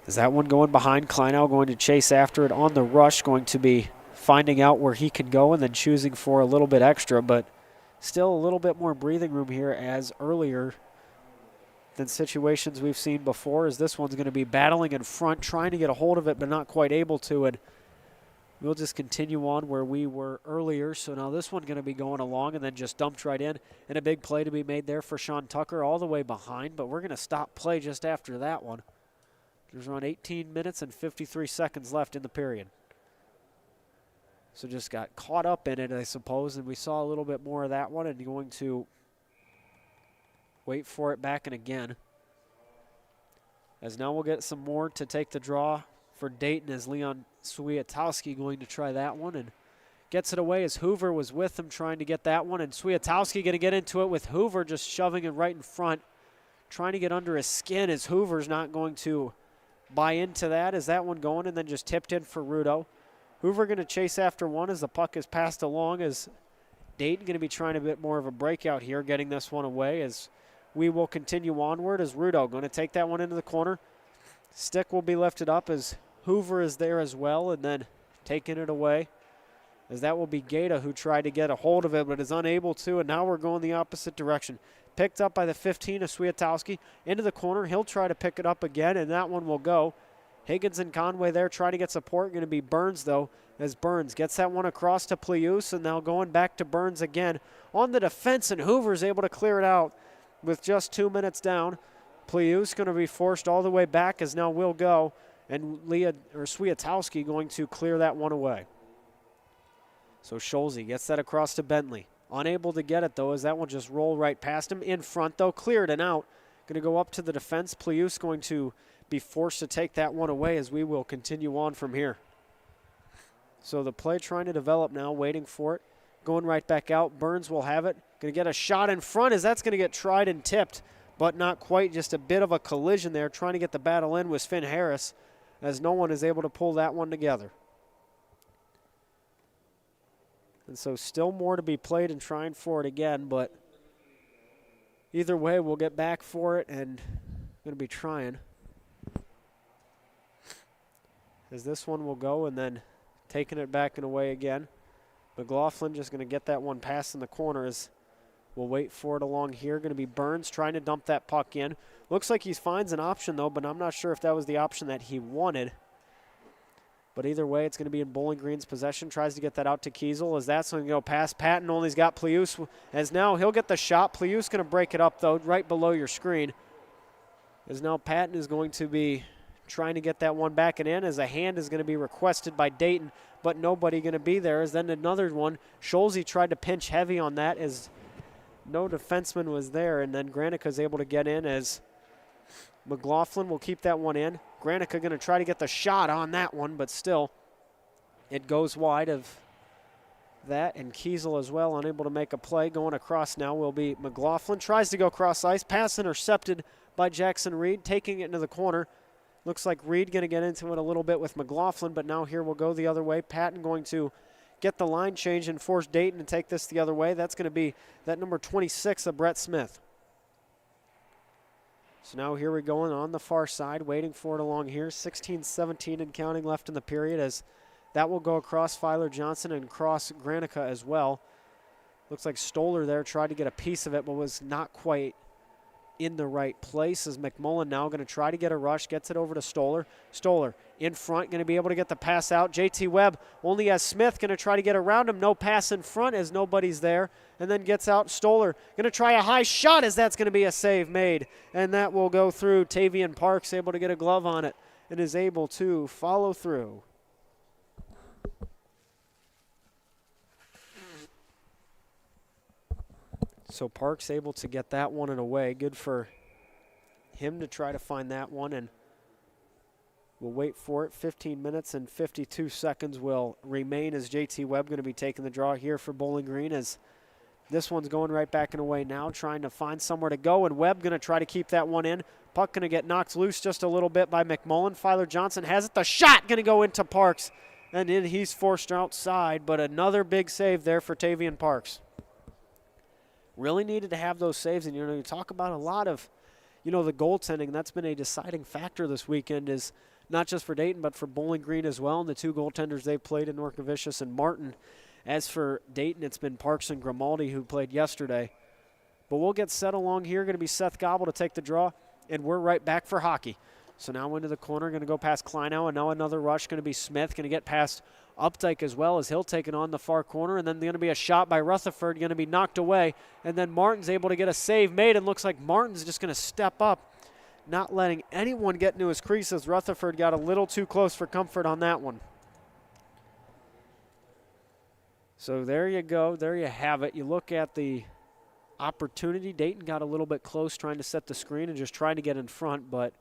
Is that one going behind? Kleinau going to chase after it on the rush, going to be finding out where he can go and then choosing for a little bit extra, but still a little bit more breathing room here as earlier than situations we've seen before, as this one's going to be battling in front, trying to get a hold of it, but not quite able to, and we'll just continue on where we were earlier. So now this one going to be going along and then just dumped right in, and a big play to be made there for Sean Tucker all the way behind, but we're going to stop play just after that one. There's around 18 minutes and 53 seconds left in the period. So just got caught up in it, I suppose, and we saw a little bit more of that one, and going to wait for it back and again. As now we'll get some more to take the draw for Dayton, as Leon Swiatowski going to try that one and gets it away as Hoover was with him trying to get that one, and Swiatowski going to get into it with Hoover just shoving it right in front, trying to get under his skin, as Hoover's not going to buy into that, as that one going and then just tipped in for Rudo. Hoover going to chase after one as the puck is passed along, as Dayton going to be trying a bit more of a breakout here, getting this one away, as we will continue onward, as Rudo going to take that one into the corner. Stick will be lifted up as Hoover is there as well, and then taking it away, as that will be Gaeta, who tried to get a hold of it but is unable to, and now we're going the opposite direction. Picked up by the 15 of Swiatowski into the corner. He'll try to pick it up again, and that one will go. Higgins and Conway there trying to get support. Going to be Burns, though, as Burns gets that one across to Plius, and now going back to Burns again on the defense, and Hoover's able to clear it out with just 2 minutes down. Plius going to be forced all the way back, as now will go, and Swiatowski going to clear that one away. So Scholze gets that across to Bentley. Unable to get it, though, as that one just roll right past him. In front, though, cleared and out. Going to go up to the defense. Plius going to be forced to take that one away, as we will continue on from here. So the play trying to develop now, waiting for it. Going right back out. Burns will have it. Going to get a shot in front, as that's going to get tried and tipped, but not quite. Just a bit of a collision there. Trying to get the battle in was Finn Harris, as no one is able to pull that one together. And so still more to be played and trying for it again, but either way, we'll get back for it and going to be trying. As this one will go and then taking it back and away again. McLaughlin just going to get that one past in the corner, as we'll wait for it along here. Going to be Burns trying to dump that puck in. Looks like he finds an option, though, but I'm not sure if that was the option that he wanted. But either way, it's going to be in Bowling Green's possession. Tries to get that out to Kiesel, as that's going to go past Patton. Only's got Plius, as now he'll get the shot. Plius going to break it up, though, right below your screen. As now Patton is going to be trying to get that one back and in, as a hand is going to be requested by Dayton, but nobody going to be there. As then another one, Scholze tried to pinch heavy on that, as no defenseman was there, and then Granica able to get in, as McLaughlin will keep that one in. Granica going to try to get the shot on that one, but still it goes wide of that, and Kiesel as well, unable to make a play. Going across now will be McLaughlin. Tries to go cross ice. Pass intercepted by Jackson Reed, taking it into the corner. Looks like Reed going to get into it a little bit with McLaughlin, but now here we'll go the other way. Patton going to get the line change and force Dayton to take this the other way. That's going to be that number 26 of Brett Smith. So now here we go on the far side, waiting for it along here. 16-17 and counting left in the period, as that will go across Filer Johnson and across Granica as well. Looks like Stoller there tried to get a piece of it, but was not quite in the right place, as McMullen now going to try to get a rush, gets it over to Stoller. Stoller in front, going to be able to get the pass out. JT Webb only has Smith, going to try to get around him. No pass in front as nobody's there, and then gets out. Stoller going to try a high shot, as that's going to be a save made, and that will go through. Tavian Parks able to get a glove on it and is able to follow through. So Parks able to get that one and away. Good for him to try to find that one, and we'll wait for it. 15 minutes and 52 seconds will remain, as JT Webb going to be taking the draw here for Bowling Green, as this one's going right back and away now, trying to find somewhere to go, and Webb going to try to keep that one in. Puck going to get knocked loose just a little bit by McMullen. Filer Johnson has it. The shot going to go into Parks, and then he's forced outside, but another big save there for Tavian Parks. Really needed to have those saves, and you talk about a lot of, the goaltending. That's been a deciding factor this weekend, is not just for Dayton, but for Bowling Green as well, and the two goaltenders they've played in Norcovicius and Martin. As for Dayton, it's been Parks and Grimaldi who played yesterday. But we'll get set along here. Going to be Seth Gobble to take the draw, and we're right back for hockey. So now into the corner, going to go past Kleinow, and now another rush. Going to be Smith, going to get past Updike as well, as he'll take it on the far corner, and then going to be a shot by Rutherford, going to be knocked away, and then Martin's able to get a save made, and looks like Martin's just going to step up, not letting anyone get into his creases. Rutherford got a little too close for comfort on that one. So there you go. There you have it. You look at the opportunity. Dayton got a little bit close trying to set the screen and just trying to get in front, but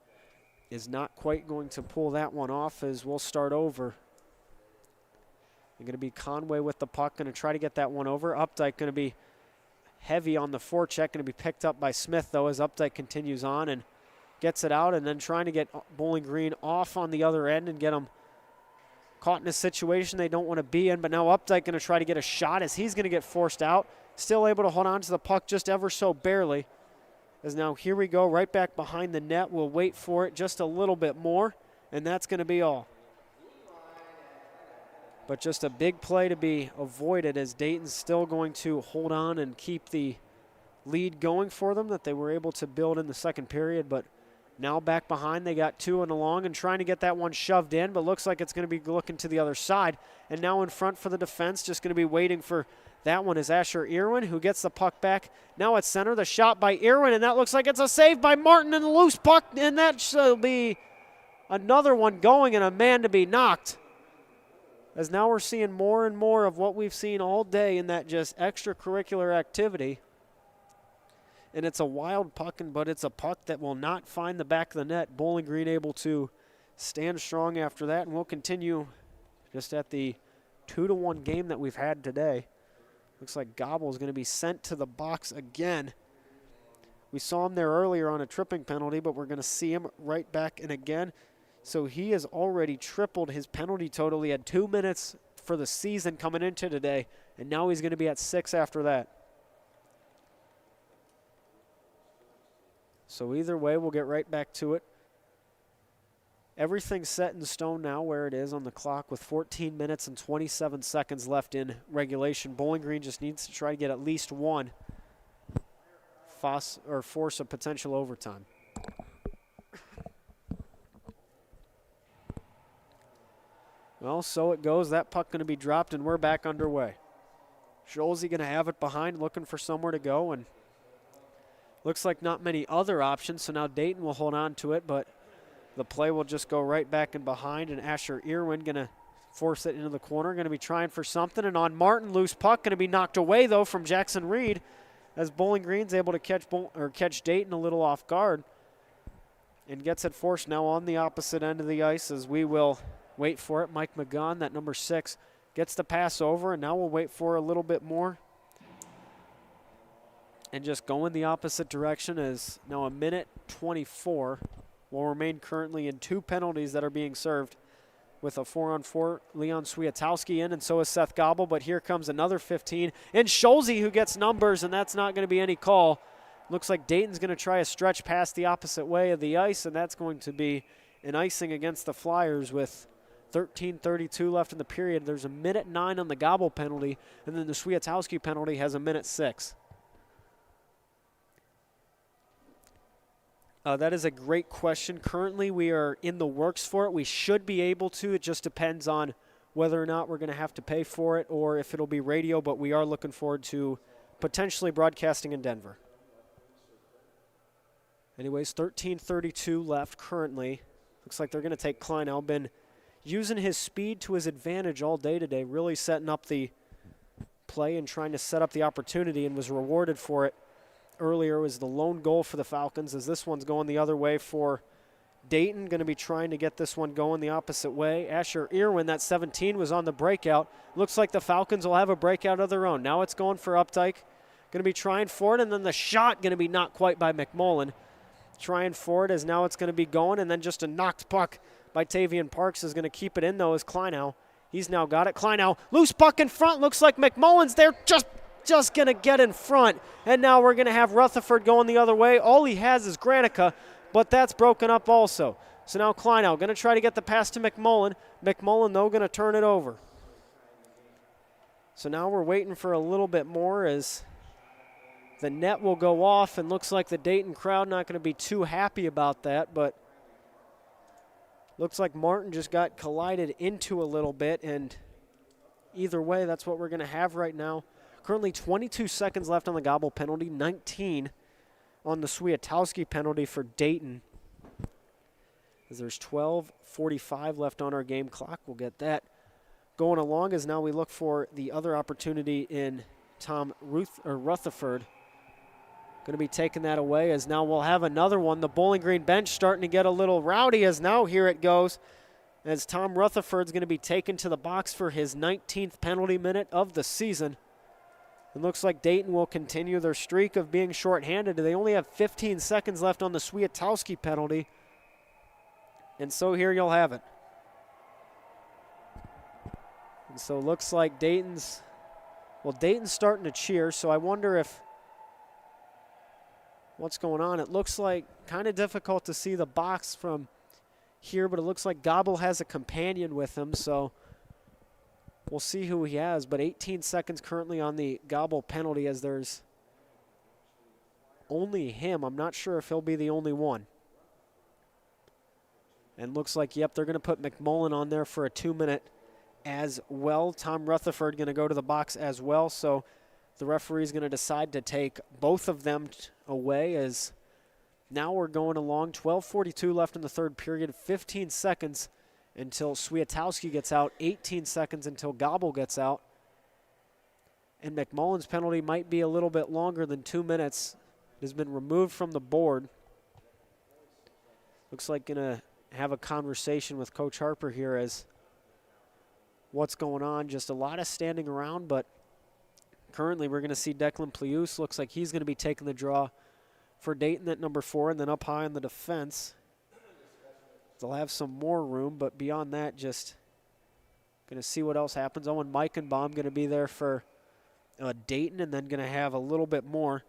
is not quite going to pull that one off, as we'll start over. They're going to be Conway with the puck, going to try to get that one over. Updike going to be heavy on the forecheck, going to be picked up by Smith, though, as Updike continues on and gets it out, and then trying to get Bowling Green off on the other end and get them caught in a situation they don't want to be in. But now Updike going to try to get a shot, as he's going to get forced out. Still able to hold on to the puck just ever so barely. As now here we go, right back behind the net. We'll wait for it just a little bit more, and that's going to be all. But just a big play to be avoided, as Dayton's still going to hold on and keep the lead going for them that they were able to build in the second period. But now back behind, they got two and along and trying to get that one shoved in, but looks like it's going to be looking to the other side. And now in front for the defense, just going to be waiting for that one is Asher Irwin, who gets the puck back. Now at center, the shot by Irwin, and that looks like it's a save by Martin, and the loose puck, and that shall be another one going and a man to be knocked. As now we're seeing more and more of what we've seen all day in that just extracurricular activity. And it's a wild puck, but it's a puck that will not find the back of the net. Bowling Green able to stand strong after that, and we'll continue just at the 2-1 game that we've had today. Looks like Gobble is going to be sent to the box again. We saw him there earlier on a tripping penalty, but we're going to see him right back in again. So he has already tripled his penalty total. He had 2 minutes for the season coming into today, and now he's going to be at 6 after that. So either way, we'll get right back to it. Everything's set in stone now where it is on the clock, with 14 minutes and 27 seconds left in regulation. Bowling Green just needs to try to get at least one, force a potential overtime. Well, so it goes. That puck going to be dropped, and we're back underway. Scholze going to have it behind, looking for somewhere to go, and looks like not many other options, so now Dayton will hold on to it, but the play will just go right back and behind, and Asher Irwin going to force it into the corner, going to be trying for something, and on Martin, loose puck, going to be knocked away, though, from Jackson Reed, as Bowling Green's able to catch Dayton a little off guard, and gets it forced now on the opposite end of the ice, as we will wait for it. Mike McGon, that number 6, gets the pass over, and now we'll wait for a little bit more. And just go in the opposite direction, as now a minute 24 will remain currently in 2 penalties that are being served, with a 4-on-4 Leon Swiatowski in, and so is Seth Gobble. But here comes another 15, and Scholze, who gets numbers, and that's not going to be any call. Looks like Dayton's going to try a stretch pass the opposite way of the ice, and that's going to be an icing against the Flyers with 13:32 left in the period. There's a 1:09 on the gobble penalty, and then the Swiatowski penalty has a 1:06. That is a great question. Currently, we are in the works for it. We should be able to. It just depends on whether or not we're going to have to pay for it or if it'll be radio, but we are looking forward to potentially broadcasting in Denver. Anyways, 13:32 left currently. Looks like they're going to take Kleinau. Been using his speed to his advantage all day today, really setting up the play and trying to set up the opportunity, and was rewarded for it. Earlier was the lone goal for the Falcons, as this one's going the other way for Dayton. Going to be trying to get this one going the opposite way. Asher Irwin, that 17, was on the breakout. Looks like the Falcons will have a breakout of their own. Now it's going for Updike. Going to be trying for it, and then the shot going to be not quite by McMullen. Trying for it as now it's going to be going, and then just a knocked puck by Tavian Parks is going to keep it in, though, as Kleinau. He's now got it. Kleinau, loose puck in front. Looks like McMullen's there, just going to get in front. And now we're going to have Rutherford going the other way. All he has is Granica, but that's broken up also. So now Kleinau going to try to get the pass to McMullen. McMullen, though, going to turn it over. So now we're waiting for a little bit more as the net will go off, and looks like the Dayton crowd not going to be too happy about that, but looks like Martin just got collided into a little bit, and either way, that's what we're going to have right now. Currently 22 seconds left on the gobble penalty, 19 on the Swiatowski penalty for Dayton. As there's 12:45 left on our game clock. We'll get that going along as now we look for the other opportunity in Tom Rutherford. Going to be taking that away as now we'll have another one. The Bowling Green bench starting to get a little rowdy as now here it goes. As Tom Rutherford's going to be taken to the box for his 19th penalty minute of the season. It looks like Dayton will continue their streak of being shorthanded. They only have 15 seconds left on the Swiatowski penalty. And so here you'll have it. And so it looks like Dayton's starting to cheer, so I wonder if what's going on. It looks like kind of difficult to see the box from here, but it looks like Gobble has a companion with him, so we'll see who he has. But 18 seconds currently on the Gobble penalty as there's only him. I'm not sure if he'll be the only one. And looks like, yep, they're going to put McMullen on there for a 2-minute as well. Tom Rutherford going to go to the box as well, so the referee's going to decide to take both of them away as now we're going along. 12:42 left in the third period, 15 seconds until Swiatowski gets out, 18 seconds until Gobble gets out. And McMullen's penalty might be a little bit longer than 2 minutes. It has been removed from the board. Looks like going to have a conversation with Coach Harper here as what's going on. Just a lot of standing around, but currently we're going to see Declan Plius. Looks like he's going to be taking the draw for Dayton at number 4, and then up high in the defense. They'll have some more room, but beyond that, just going to see what else happens. Owen Meichenbaum going to be there for Dayton, and then going to have a little bit more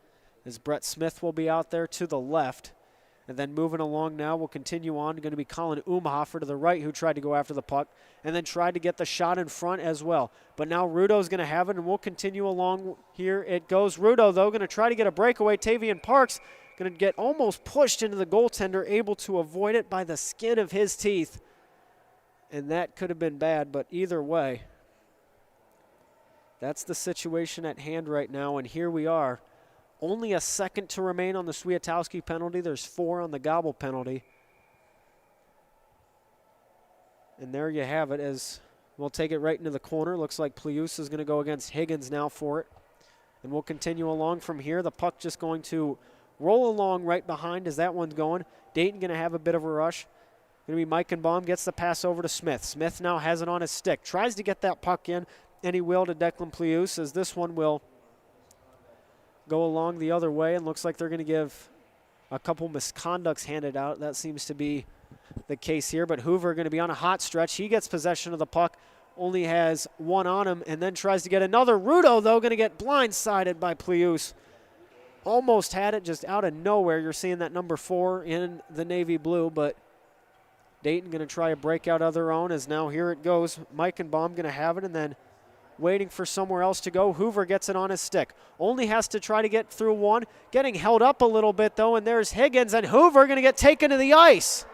as Brett Smith will be out there to the left. And then moving along now, we'll continue on. Going to be Colin Umhofer to the right, who tried to go after the puck and then tried to get the shot in front as well. But now Rudo's going to have it, and we'll continue along. Here it goes. Rudo, though, going to try to get a breakaway. Tavian Parks going to get almost pushed into the goaltender, able to avoid it by the skin of his teeth. And that could have been bad, but either way, that's the situation at hand right now, and here we are. Only a second to remain on the Swiatowski penalty. There's 4 on the Gobble penalty. And there you have it as we'll take it right into the corner. Looks like Plius is going to go against Higgins now for it. And we'll continue along from here. The puck just going to roll along right behind as that one's going. Dayton going to have a bit of a rush. Going to be Meichenbaum, gets the pass over to Smith. Smith now has it on his stick. Tries to get that puck in, and he will to Declan Plius as this one will go along the other way, and looks like they're going to give a couple misconducts handed out. That seems to be the case here, but Hoover going to be on a hot stretch. He gets possession of the puck, only has one on him, and then tries to get another. Rudo, though, going to get blindsided by Plius. almost had it just out of nowhere. You're seeing that number 4 in the navy blue, but Dayton going to try a breakout of their own as now here it goes. Meichenbaum going to have it and then waiting for somewhere else to go. Hoover gets it on his stick. Only has to try to get through one. Getting held up a little bit though, and there's Higgins, and Hoover going to get taken to the ice.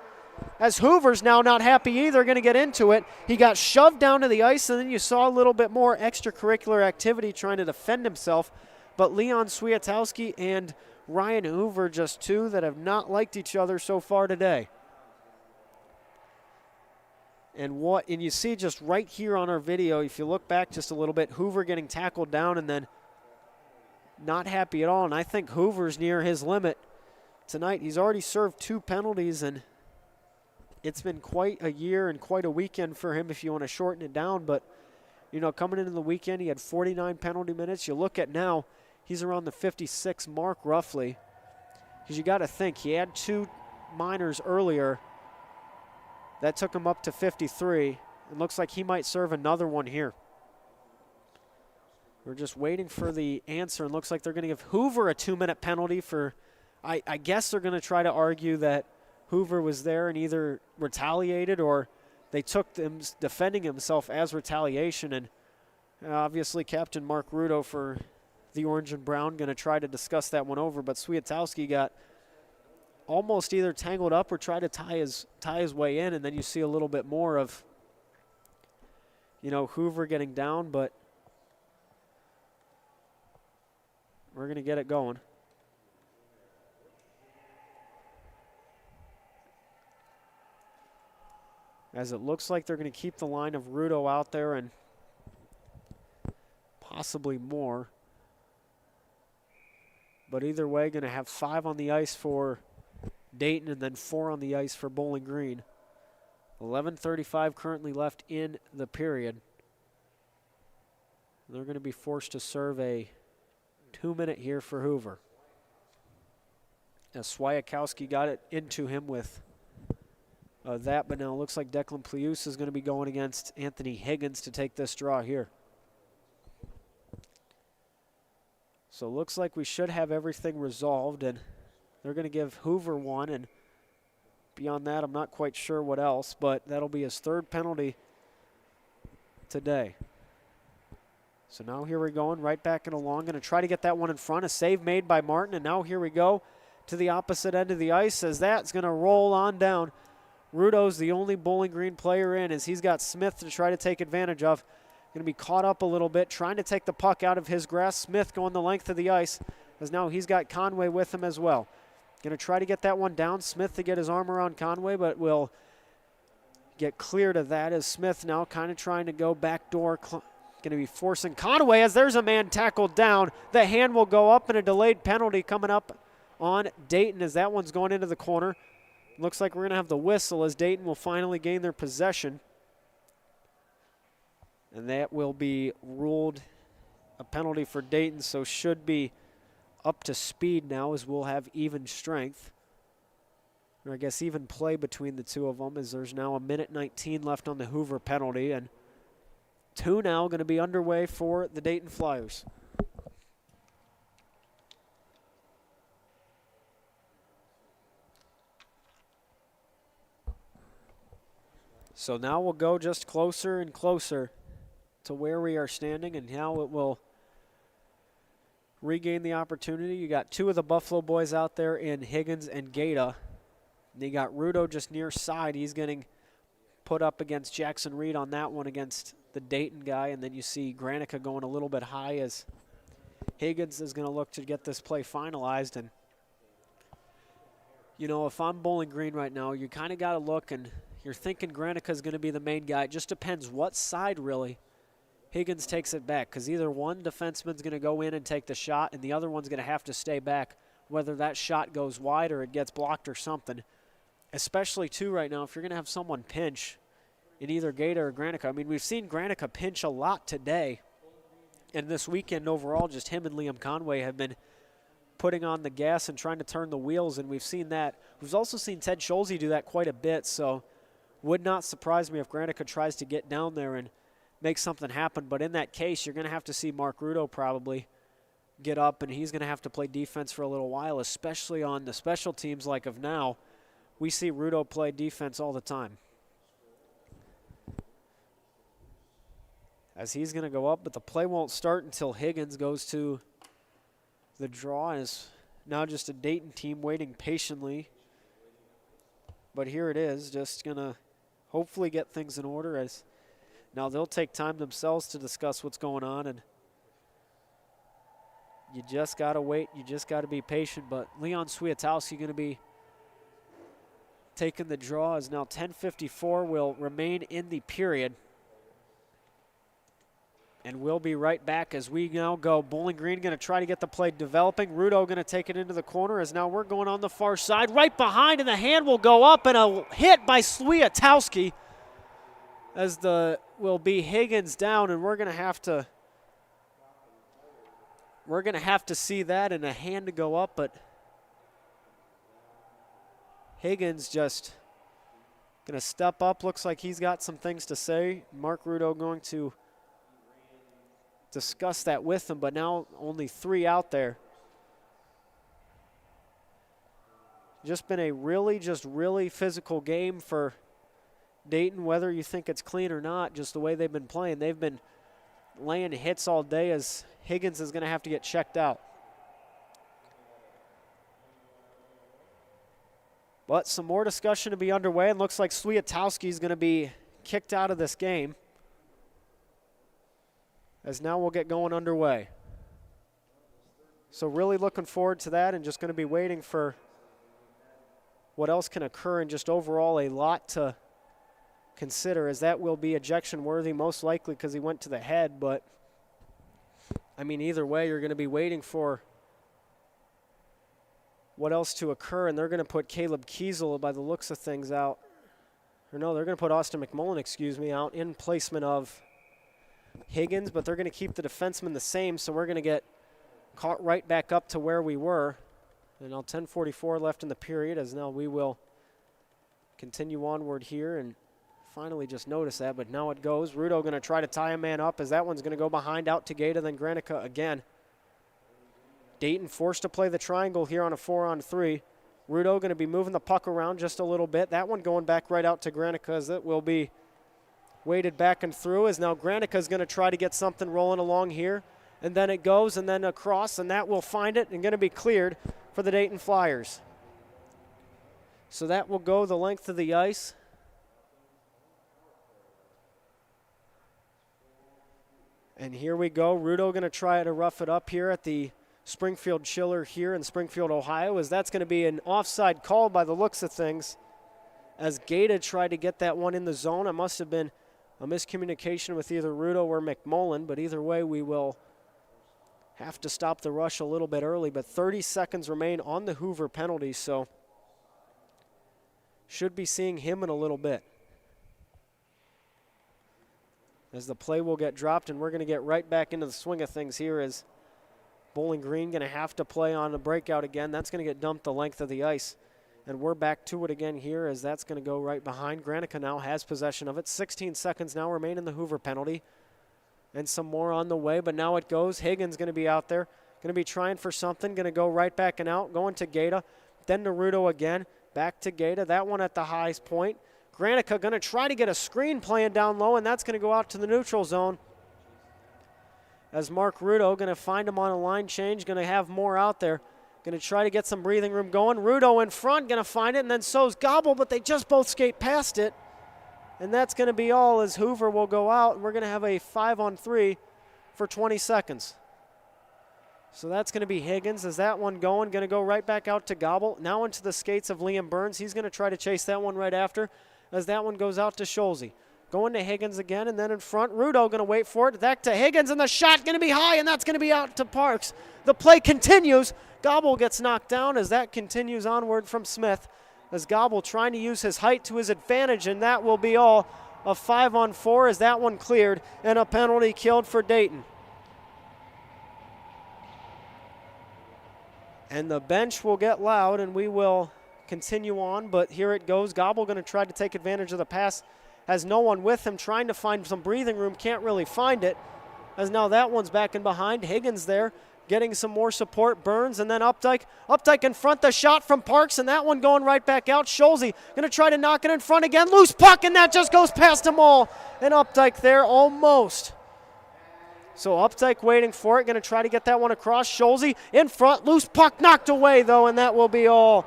As Hoover's now not happy either, going to get into it. He got shoved down to the ice, and then you saw a little bit more extracurricular activity trying to defend himself. But Leon Swiatowski and Ryan Hoover, just two that have not liked each other so far today. And you see just right here on our video, if you look back just a little bit, Hoover getting tackled down and then not happy at all. And I think Hoover's near his limit tonight. He's already served 2 penalties, and it's been quite a year and quite a weekend for him if you want to shorten it down. But, you know, coming into the weekend, he had 49 penalty minutes. You look at now, he's around the 56 mark roughly. Because you got to think, he had 2 minors earlier. That took him up to 53. It looks like he might serve another one here. We're just waiting for the answer. It looks like they're going to give Hoover a 2-minute penalty for, I guess they're going to try to argue that Hoover was there and either retaliated or they took them defending himself as retaliation. And obviously Captain Mark Rudo for the Orange and Brown going to try to discuss that one over. But Swiatowski got almost either tangled up or tried to tie his way in, and then you see a little bit more of, you know, Hoover getting down, but we're going to get it going. As it looks like they're going to keep the line of Rudo out there and possibly more. But either way, going to have 5 on the ice for Dayton and then 4 on the ice for Bowling Green. 11:35 currently left in the period. They're going to be forced to serve a 2-minute here for Hoover. As Swiatkowski got it into him with that, but now it looks like Declan Plius is going to be going against Anthony Higgins to take this draw here. So it looks like we should have everything resolved, and they're going to give Hoover one, and beyond that, I'm not quite sure what else, but that'll be his 3rd penalty today. So now here we're going, right back and along. Going to try to get that one in front. A save made by Martin, and now here we go to the opposite end of the ice as that's going to roll on down. Rudo's the only Bowling Green player in as he's got Smith to try to take advantage of. Going to be caught up a little bit, trying to take the puck out of his grasp. Smith going the length of the ice as now he's got Conway with him as well. Going to try to get that one down. Smith to get his arm around Conway, but will get clear to that as Smith now kind of trying to go backdoor. Going to be forcing Conway as there's a man tackled down. The hand will go up and a delayed penalty coming up on Dayton as that one's going into the corner. Looks like we're going to have the whistle as Dayton will finally gain their possession. And that will be ruled a penalty for Dayton, so should be up to speed now as we'll have even strength. Or I guess even play between the two of them as there's now 1:19 left on the Hoover penalty. And 2 now going to be underway for the Dayton Flyers. So now we'll go just closer and closer to where we are standing, and now it will regain the opportunity. You got 2 of the Buffalo boys out there in Higgins and Gaeta. And you got Rudo just near side. He's getting put up against Jackson Reed on that one against the Dayton guy. And then you see Granica going a little bit high as Higgins is going to look to get this play finalized. And, you know, if I'm Bowling Green right now, you kind of got to look and you're thinking Granica is going to be the main guy. It just depends what side, really, Higgins takes it back, because either one defenseman's going to go in and take the shot and the other one's going to have to stay back, whether that shot goes wide or it gets blocked or something. Especially, too, right now, if you're going to have someone pinch in either Gaeta or Granica. I mean, we've seen Granica pinch a lot today, and this weekend overall, just him and Liam Conway have been putting on the gas and trying to turn the wheels, and we've seen that. We've also seen Ted Scholze do that quite a bit, so would not surprise me if Granica tries to get down there and make something happen. But in that case, you're going to have to see Mark Rudo probably get up, and he's going to have to play defense for a little while, especially on the special teams like of now. We see Ridenour play defense all the time. As he's going to go up, but the play won't start until Higgins goes to the draw. And it's now just a Dayton team waiting patiently. But here it is, just going to hopefully get things in order. As now they'll take time themselves to discuss what's going on, and you just got to wait. You just got to be patient. But Leon Swiatowski going to be taking the draw, as now 10:54 will remain in the period. And we'll be right back as we now go. Bowling Green going to try to get the play developing. Ridenour going to take it into the corner, as now we're going on the far side. Right behind, and the hand will go up, and a hit by Swiatowski, as will be Higgins down, and we're going to have to see that, and a hand to go up, but Higgins just going to step up. Looks like he's got some things to say. Mark Ridenour going to discuss that with him, but now only 3 out there. Just been a really physical game for Dayton, whether you think it's clean or not, just the way they've been playing. They've been laying hits all day, as Higgins is going to have to get checked out. But some more discussion to be underway, and looks like Swiatowski is going to be kicked out of this game, as now we'll get going underway. So really looking forward to that, and just going to be waiting for what else can occur, and just overall a lot to consider, as that will be ejection worthy most likely because he went to the head. But I mean, either way, you're going to be waiting for what else to occur, and they're going to put Caleb Kiesel, by the looks of things, out. Or no, they're going to put Austin McMullen, out in placement of Higgins, but they're going to keep the defenseman the same, so we're going to get caught right back up to where we were. And now 10:44 left in the period, as now we will continue onward here, and finally just notice that, but now it goes. Ridenour going to try to tie a man up, as that one's going to go behind out to Gaeta, then Granica again. Dayton forced to play the triangle here on a 4-on-3. Ridenour going to be moving the puck around just a little bit. That one going back right out to Granica, as it will be weighted back and through, as now Granica is going to try to get something rolling along here. And then it goes, and then across, and that will find it, and going to be cleared for the Dayton Flyers. So that will go the length of the ice. And here we go. Ridenour going to try to rough it up here at the Springfield Chiller here in Springfield, Ohio, as that's going to be an offside call by the looks of things, as Gaeta tried to get that one in the zone. It must have been a miscommunication with either Ridenour or McMullen, but either way we will have to stop the rush a little bit early. But 30 seconds remain on the Hoover penalty, so should be seeing him in a little bit, as the play will get dropped, and we're going to get right back into the swing of things here, as Bowling Green going to have to play on a breakout again. That's going to get dumped the length of the ice. And we're back to it again here, as that's going to go right behind. Granica now has possession of it. 16 seconds now remain in the Hoover penalty. And some more on the way, but now it goes. Higgins going to be out there. Going to be trying for something. Going to go right back and out. Going to Gaeta. Then to Ridenour again. Back to Gaeta. That one at the highest point. Granica going to try to get a screen playing down low, and that's going to go out to the neutral zone, as Mark Ridenour going to find him on a line change. Going to have more out there. Going to try to get some breathing room going. Ridenour in front, going to find it, and then so's Gobble, but they just both skate past it. And that's going to be all, as Hoover will go out, and we're going to have a 5-on-3 for 20 seconds. So that's going to be Higgins, as that one going to go right back out to Gobble. Now into the skates of Liam Burns. He's going to try to chase that one right after, as that one goes out to Scholze. Going to Higgins again, and then in front, Ridenour going to wait for it. Back to Higgins, and the shot going to be high, and that's going to be out to Parks. The play continues. Gobble gets knocked down, as that continues onward from Smith, as Gobble trying to use his height to his advantage, and that will be all. A 5-on-4 as that one cleared, and a penalty killed for Dayton. And the bench will get loud, and we will continue on, but here it goes. Gobble going to try to take advantage of the pass. Has no one with him, trying to find some breathing room, can't really find it, as now that one's back in behind. Higgins there, getting some more support. Burns and then Updike. Updike in front, the shot from Parks, and that one going right back out. Scholze going to try to knock it in front again. Loose puck, and that just goes past them all. And Updike there almost. So Updike waiting for it, going to try to get that one across. Scholze in front, loose puck knocked away though, and that will be all.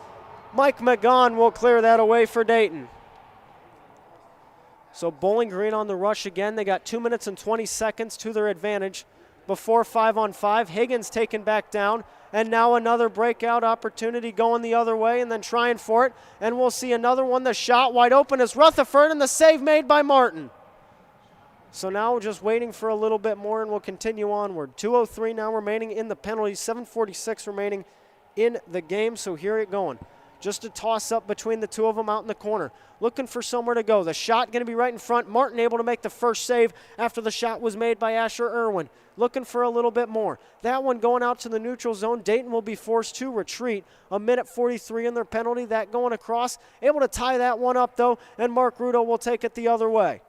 Mike McGaughan will clear that away for Dayton. So Bowling Green on the rush again. They got 2 minutes and 20 seconds to their advantage before 5-on-5. Higgins taken back down, and now another breakout opportunity going the other way and then trying for it. And we'll see another one. The shot wide open is Rutherford, and the save made by Martin. So now we're just waiting for a little bit more, and we'll continue onward. 2:03 now remaining in the penalties, 7:46 remaining in the game, so here it going. Just a toss-up between the two of them out in the corner. Looking for somewhere to go. The shot going to be right in front. Martin able to make the first save after the shot was made by Asher Irwin. Looking for a little bit more. That one going out to the neutral zone. Dayton will be forced to retreat. 1:43 in their penalty. That going across. Able to tie that one up, though, and Mark Rudo will take it the other way.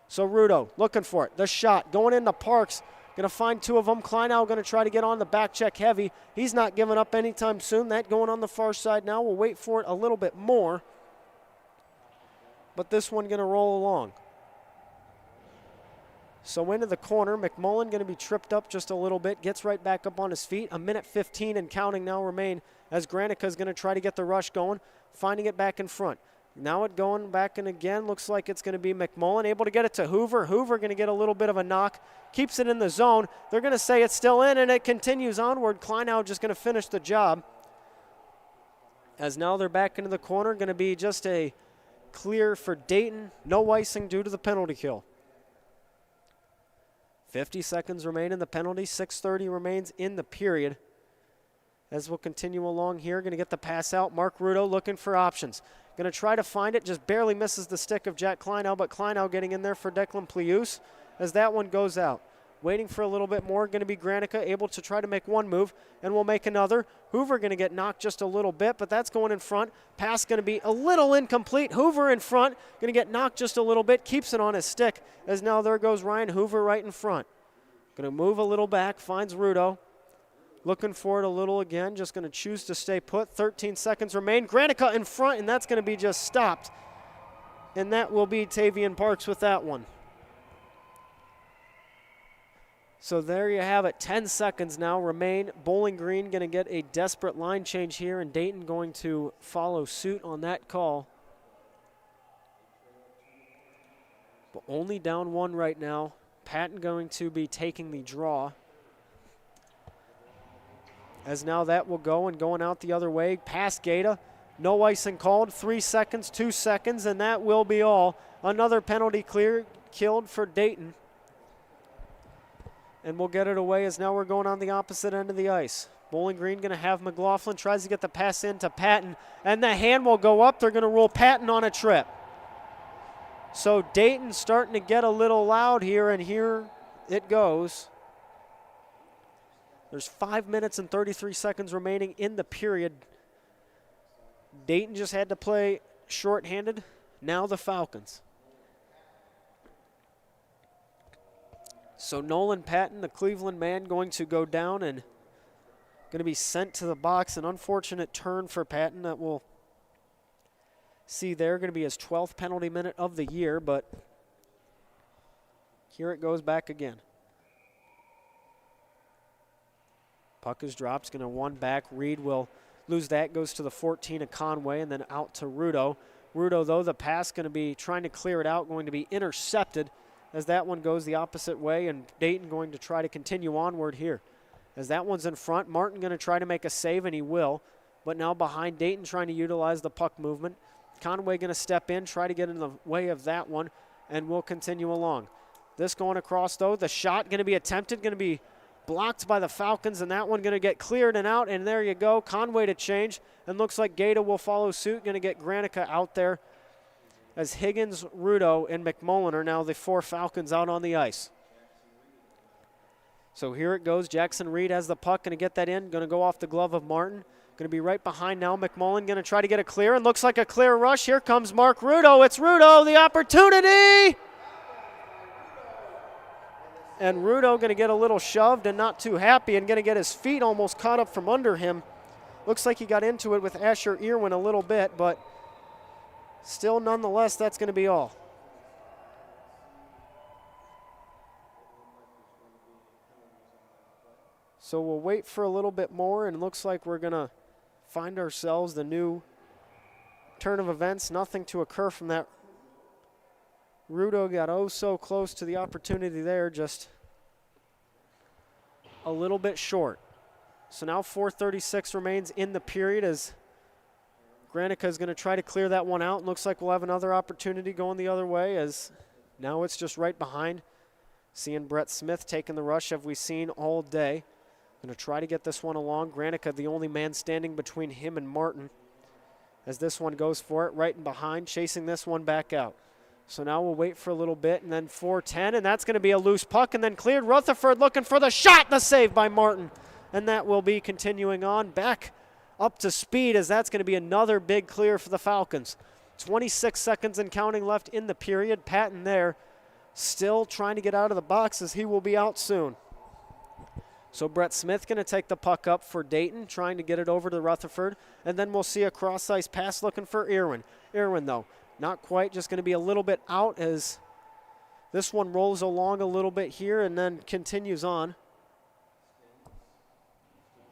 So Rudo looking for it. The shot going into Parks. Going to find two of them. Kleinow going to try to get on the back check heavy. He's not giving up anytime soon. That going on the far side now. We'll wait for it a little bit more. But this one going to roll along. So into the corner. McMullen going to be tripped up just a little bit. Gets right back up on his feet. 1:15 and counting now remain as Granica is going to try to get the rush going. Finding it back in front. Now it going back in again. Looks like it's going to be McMullen. Able to get it to Hoover. Hoover going to get a little bit of a knock. Keeps it in the zone. They're going to say it's still in, and it continues onward. Kleinow just going to finish the job. As now they're back into the corner. Going to be just a clear for Dayton. No icing due to the penalty kill. 50 seconds remain in the penalty. 6:30 remains in the period. As we'll continue along here. Going to get the pass out. Mark Rudo looking for options. Going to try to find it, just barely misses the stick of Jack Kleinow, but Kleinow getting in there for Declan Plius as that one goes out. Waiting for a little bit more, going to be Granica able to try to make one move, and we'll make another. Hoover going to get knocked just a little bit, but that's going in front. Pass going to be a little incomplete. Hoover in front, going to get knocked just a little bit, keeps it on his stick, as now there goes Ryan Hoover right in front. Going to move a little back, finds Rudo. Looking for it a little again, just going to choose to stay put. 13 seconds remain. Granica in front, and that's going to be just stopped. And that will be Tavian Parks with that one. So there you have it. 10 seconds now remain. Bowling Green going to get a desperate line change here, and Dayton going to follow suit on that call. But only down one right now. Patton going to be taking the draw. As now that will go and going out the other way. Past Gata. No icing called. 3 seconds, 2 seconds, and that will be all. Another penalty killed for Dayton. And we'll get it away as now we're going on the opposite end of the ice. Bowling Green going to have McLaughlin. Tries to get the pass in to Patton. And the hand will go up. They're going to rule Patton on a trip. So Dayton starting to get a little loud here, and here it goes. There's 5 minutes and 33 seconds remaining in the period. Dayton just had to play shorthanded. Now the Falcons. So Nolan Patton, the Cleveland man, going to go down and going to be sent to the box. An unfortunate turn for Patton that we'll see there. Going to be his 12th penalty minute of the year, but here it goes back again. Puck is dropped, going to one back. Reed will lose that, goes to the 14 of Conway, and then out to Rudo. Rudo, though, the pass going to be trying to clear it out, going to be intercepted as that one goes the opposite way, and Dayton going to try to continue onward here. As that one's in front, Martin going to try to make a save, and he will, but now behind Dayton trying to utilize the puck movement. Conway going to step in, try to get in the way of that one, and we'll continue along. This going across, though, the shot going to be attempted, going to be blocked by the Falcons, and that one going to get cleared and out, and there you go. Conway to change, and looks like Gata will follow suit. Going to get Granica out there as Higgins, Rudo, and McMullen are now the 4 Falcons out on the ice. So here it goes. Jackson Reed has the puck, going to get that in. Going to go off the glove of Martin. Going to be right behind now. McMullen going to try to get a clear, and looks like a clear rush. Here comes Mark Rudo. It's Rudo, the opportunity. And Ridenour going to get a little shoved and not too happy and going to get his feet almost caught up from under him. Looks like he got into it with Asher Irwin a little bit, but still nonetheless, that's going to be all. So we'll wait for a little bit more, and it looks like we're going to find ourselves the new turn of events. Nothing to occur from that. Ridenour got oh so close to the opportunity there, just a little bit short. So now 4:36 remains in the period as Granica is going to try to clear that one out. Looks like we'll have another opportunity going the other way as now it's just right behind. Seeing Brett Smith taking the rush have we seen all day. Going to try to get this one along. Granica the only man standing between him and Martin as this one goes for it right and behind, chasing this one back out. So now we'll wait for a little bit, and then 4:10, and that's going to be a loose puck, and then cleared. Rutherford looking for the shot, the save by Martin. And that will be continuing on back up to speed as that's going to be another big clear for the Falcons. 26 seconds and counting left in the period. Patton there still trying to get out of the box as he will be out soon. So Brett Smith going to take the puck up for Dayton, trying to get it over to Rutherford, and then we'll see a cross-ice pass looking for Irwin. Irwin, though, not quite, just going to be a little bit out as this one rolls along a little bit here and then continues on.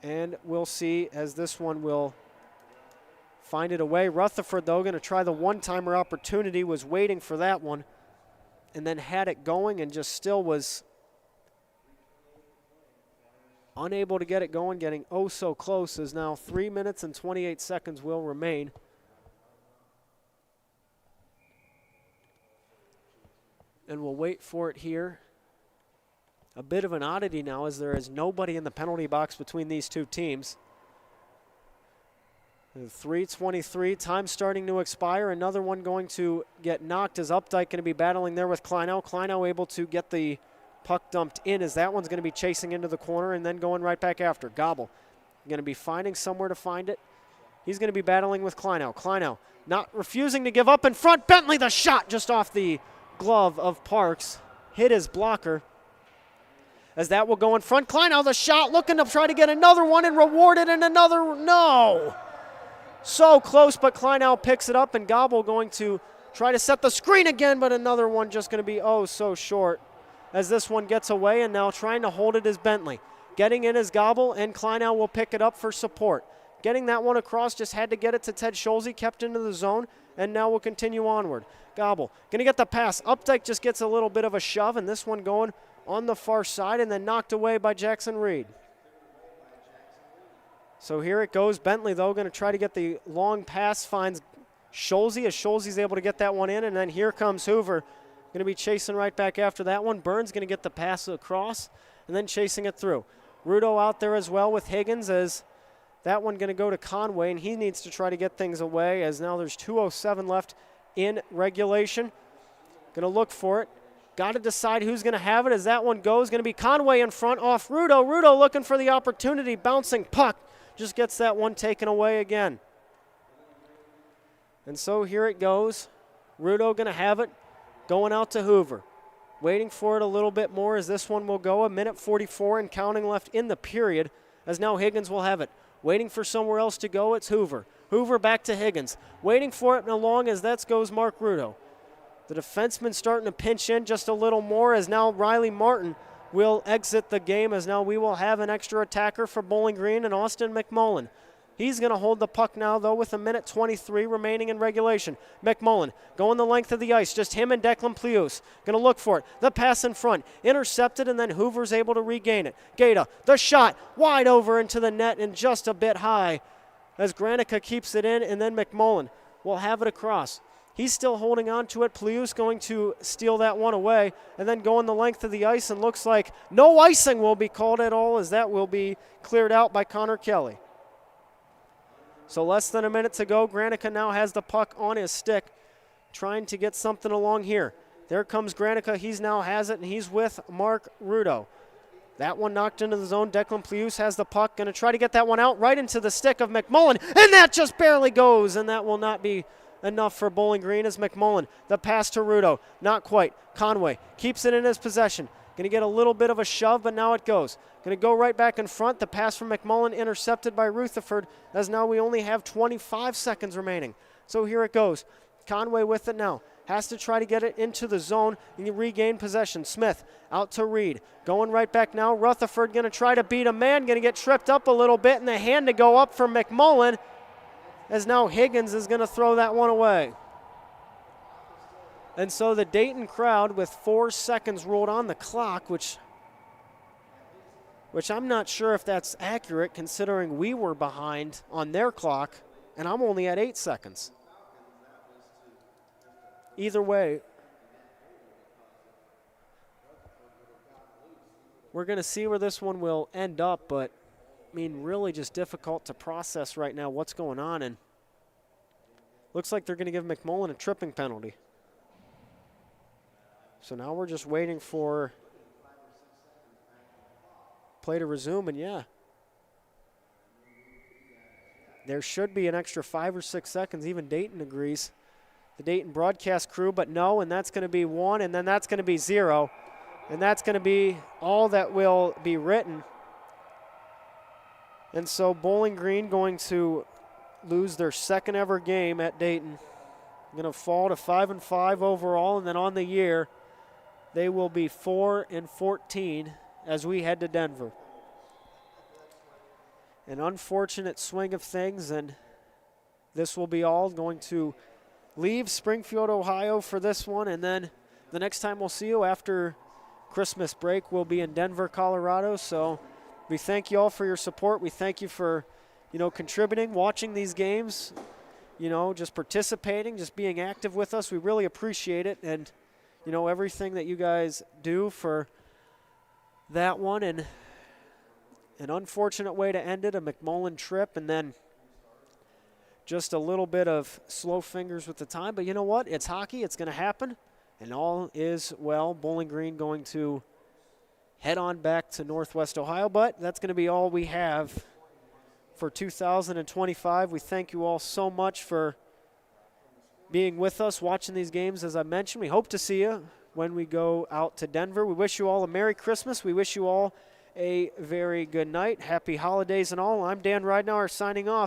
And we'll see as this one will find it away. Rutherford, though, going to try the one-timer opportunity, was waiting for that one, and then had it going and just still was unable to get it going, getting oh so close as now 3 minutes and 28 seconds will remain. And we'll wait for it here. A bit of an oddity now as there is nobody in the penalty box between these two teams. 3:23, time starting to expire. Another one going to get knocked as Updike going to be battling there with Kleinow. Kleinow able to get the puck dumped in as that one's going to be chasing into the corner and then going right back after. Gobble going to be finding somewhere to find it. He's going to be battling with Kleinow. Kleinow not refusing to give up in front. Bentley the shot just off the glove of Parks. Hit his blocker. As that will go in front. Kleinow the shot looking to try to get another one and rewarded and another. No. So close, but Kleinow picks it up and Gobble going to try to set the screen again, but another one just going to be oh so short as this one gets away, and now trying to hold it is Bentley. Getting in is Gobble, and Kleinow will pick it up for support. Getting that one across, just had to get it to Ted Scholze, kept into the zone, and now we'll continue onward. Gobble going to get the pass. Updike just gets a little bit of a shove, and this one going on the far side and then knocked away by Jackson Reed. So here it goes. Bentley, though, going to try to get the long pass, finds Scholze as Scholze's able to get that one in, and then here comes Hoover. Going to be chasing right back after that one. Burns going to get the pass across and then chasing it through. Ridenour out there as well with Higgins as that one going to go to Conway, and he needs to try to get things away as now there's 2:07 left in regulation. Going to look for it. Got to decide who's going to have it as that one goes. Going to be Conway in front off Ridenour. Ridenour looking for the opportunity. Bouncing puck. Just gets that one taken away again. And so here it goes. Ridenour going to have it. Going out to Hoover. Waiting for it a little bit more as this one will go. 1:44 and counting left in the period as now Higgins will have it. Waiting for somewhere else to go, it's Hoover. Hoover back to Higgins. Waiting for it and along as that goes Mark Ridenour. The defenseman starting to pinch in just a little more as now Riley Martin will exit the game as now we will have an extra attacker for Bowling Green and Austin McMullen. He's going to hold the puck now, though, with 1:23 remaining in regulation. McMullen going the length of the ice, just him and Declan Plius. Going to look for it. The pass in front, intercepted, and then Hoover's able to regain it. Gata, the shot, wide over into the net and just a bit high as Granica keeps it in, and then McMullen will have it across. He's still holding on to it. Plius going to steal that one away and then going the length of the ice, and looks like no icing will be called at all as that will be cleared out by Connor Kelly. So less than a minute to go. Granica now has the puck on his stick, trying to get something along here. There comes Granica. He now has it, and he's with Mark Ridenour. That one knocked into the zone. Declan Plius has the puck. Going to try to get that one out right into the stick of McMullen, and that just barely goes, and that will not be enough for Bowling Green as McMullen. The pass to Ridenour. Not quite. Conway keeps it in his possession. Going to get a little bit of a shove, but now it goes. Going to go right back in front. The pass from McMullen intercepted by Rutherford, as now we only have 25 seconds remaining. So here it goes. Conway with it now. Has to try to get it into the zone and regain possession. Smith out to Reed. Going right back now. Rutherford going to try to beat a man. Going to get tripped up a little bit, and the hand to go up from McMullen, as now Higgins is going to throw that one away. And so the Dayton crowd with 4 seconds ruled on the clock, which I'm not sure if that's accurate considering we were behind on their clock, and I'm only at 8 seconds. Either way, we're going to see where this one will end up, but I mean, really just difficult to process right now what's going on, and looks like they're going to give McMullen a tripping penalty. So now we're just waiting for play to resume, and yeah, there should be an extra 5 or 6 seconds. Even Dayton agrees. The Dayton broadcast crew, but no, and that's going to be 1, and then that's going to be 0. And that's going to be all that will be written. And so Bowling Green going to lose their second ever game at Dayton. Going to fall to 5-5 overall, and then on the year, they will be 4-14 as we head to Denver. An unfortunate swing of things, and this will be all going to leave Springfield, Ohio for this one, and then the next time we'll see you after Christmas break will be in Denver, Colorado. So we thank you all for your support. We thank you for, contributing, watching these games, just participating, just being active with us. We really appreciate it, and, everything that you guys do for that one. And an unfortunate way to end it, a McMullen trip, and then just a little bit of slow fingers with the time. But you know what? It's hockey. It's going to happen. And all is well. Bowling Green going to head on back to Northwest Ohio. But that's going to be all we have for 2025. We thank you all so much for being with us, watching these games. As I mentioned, we hope to see you when we go out to Denver. We wish you all a Merry Christmas. We wish you all a very good night. Happy holidays and all. I'm Dan Ridenour signing off.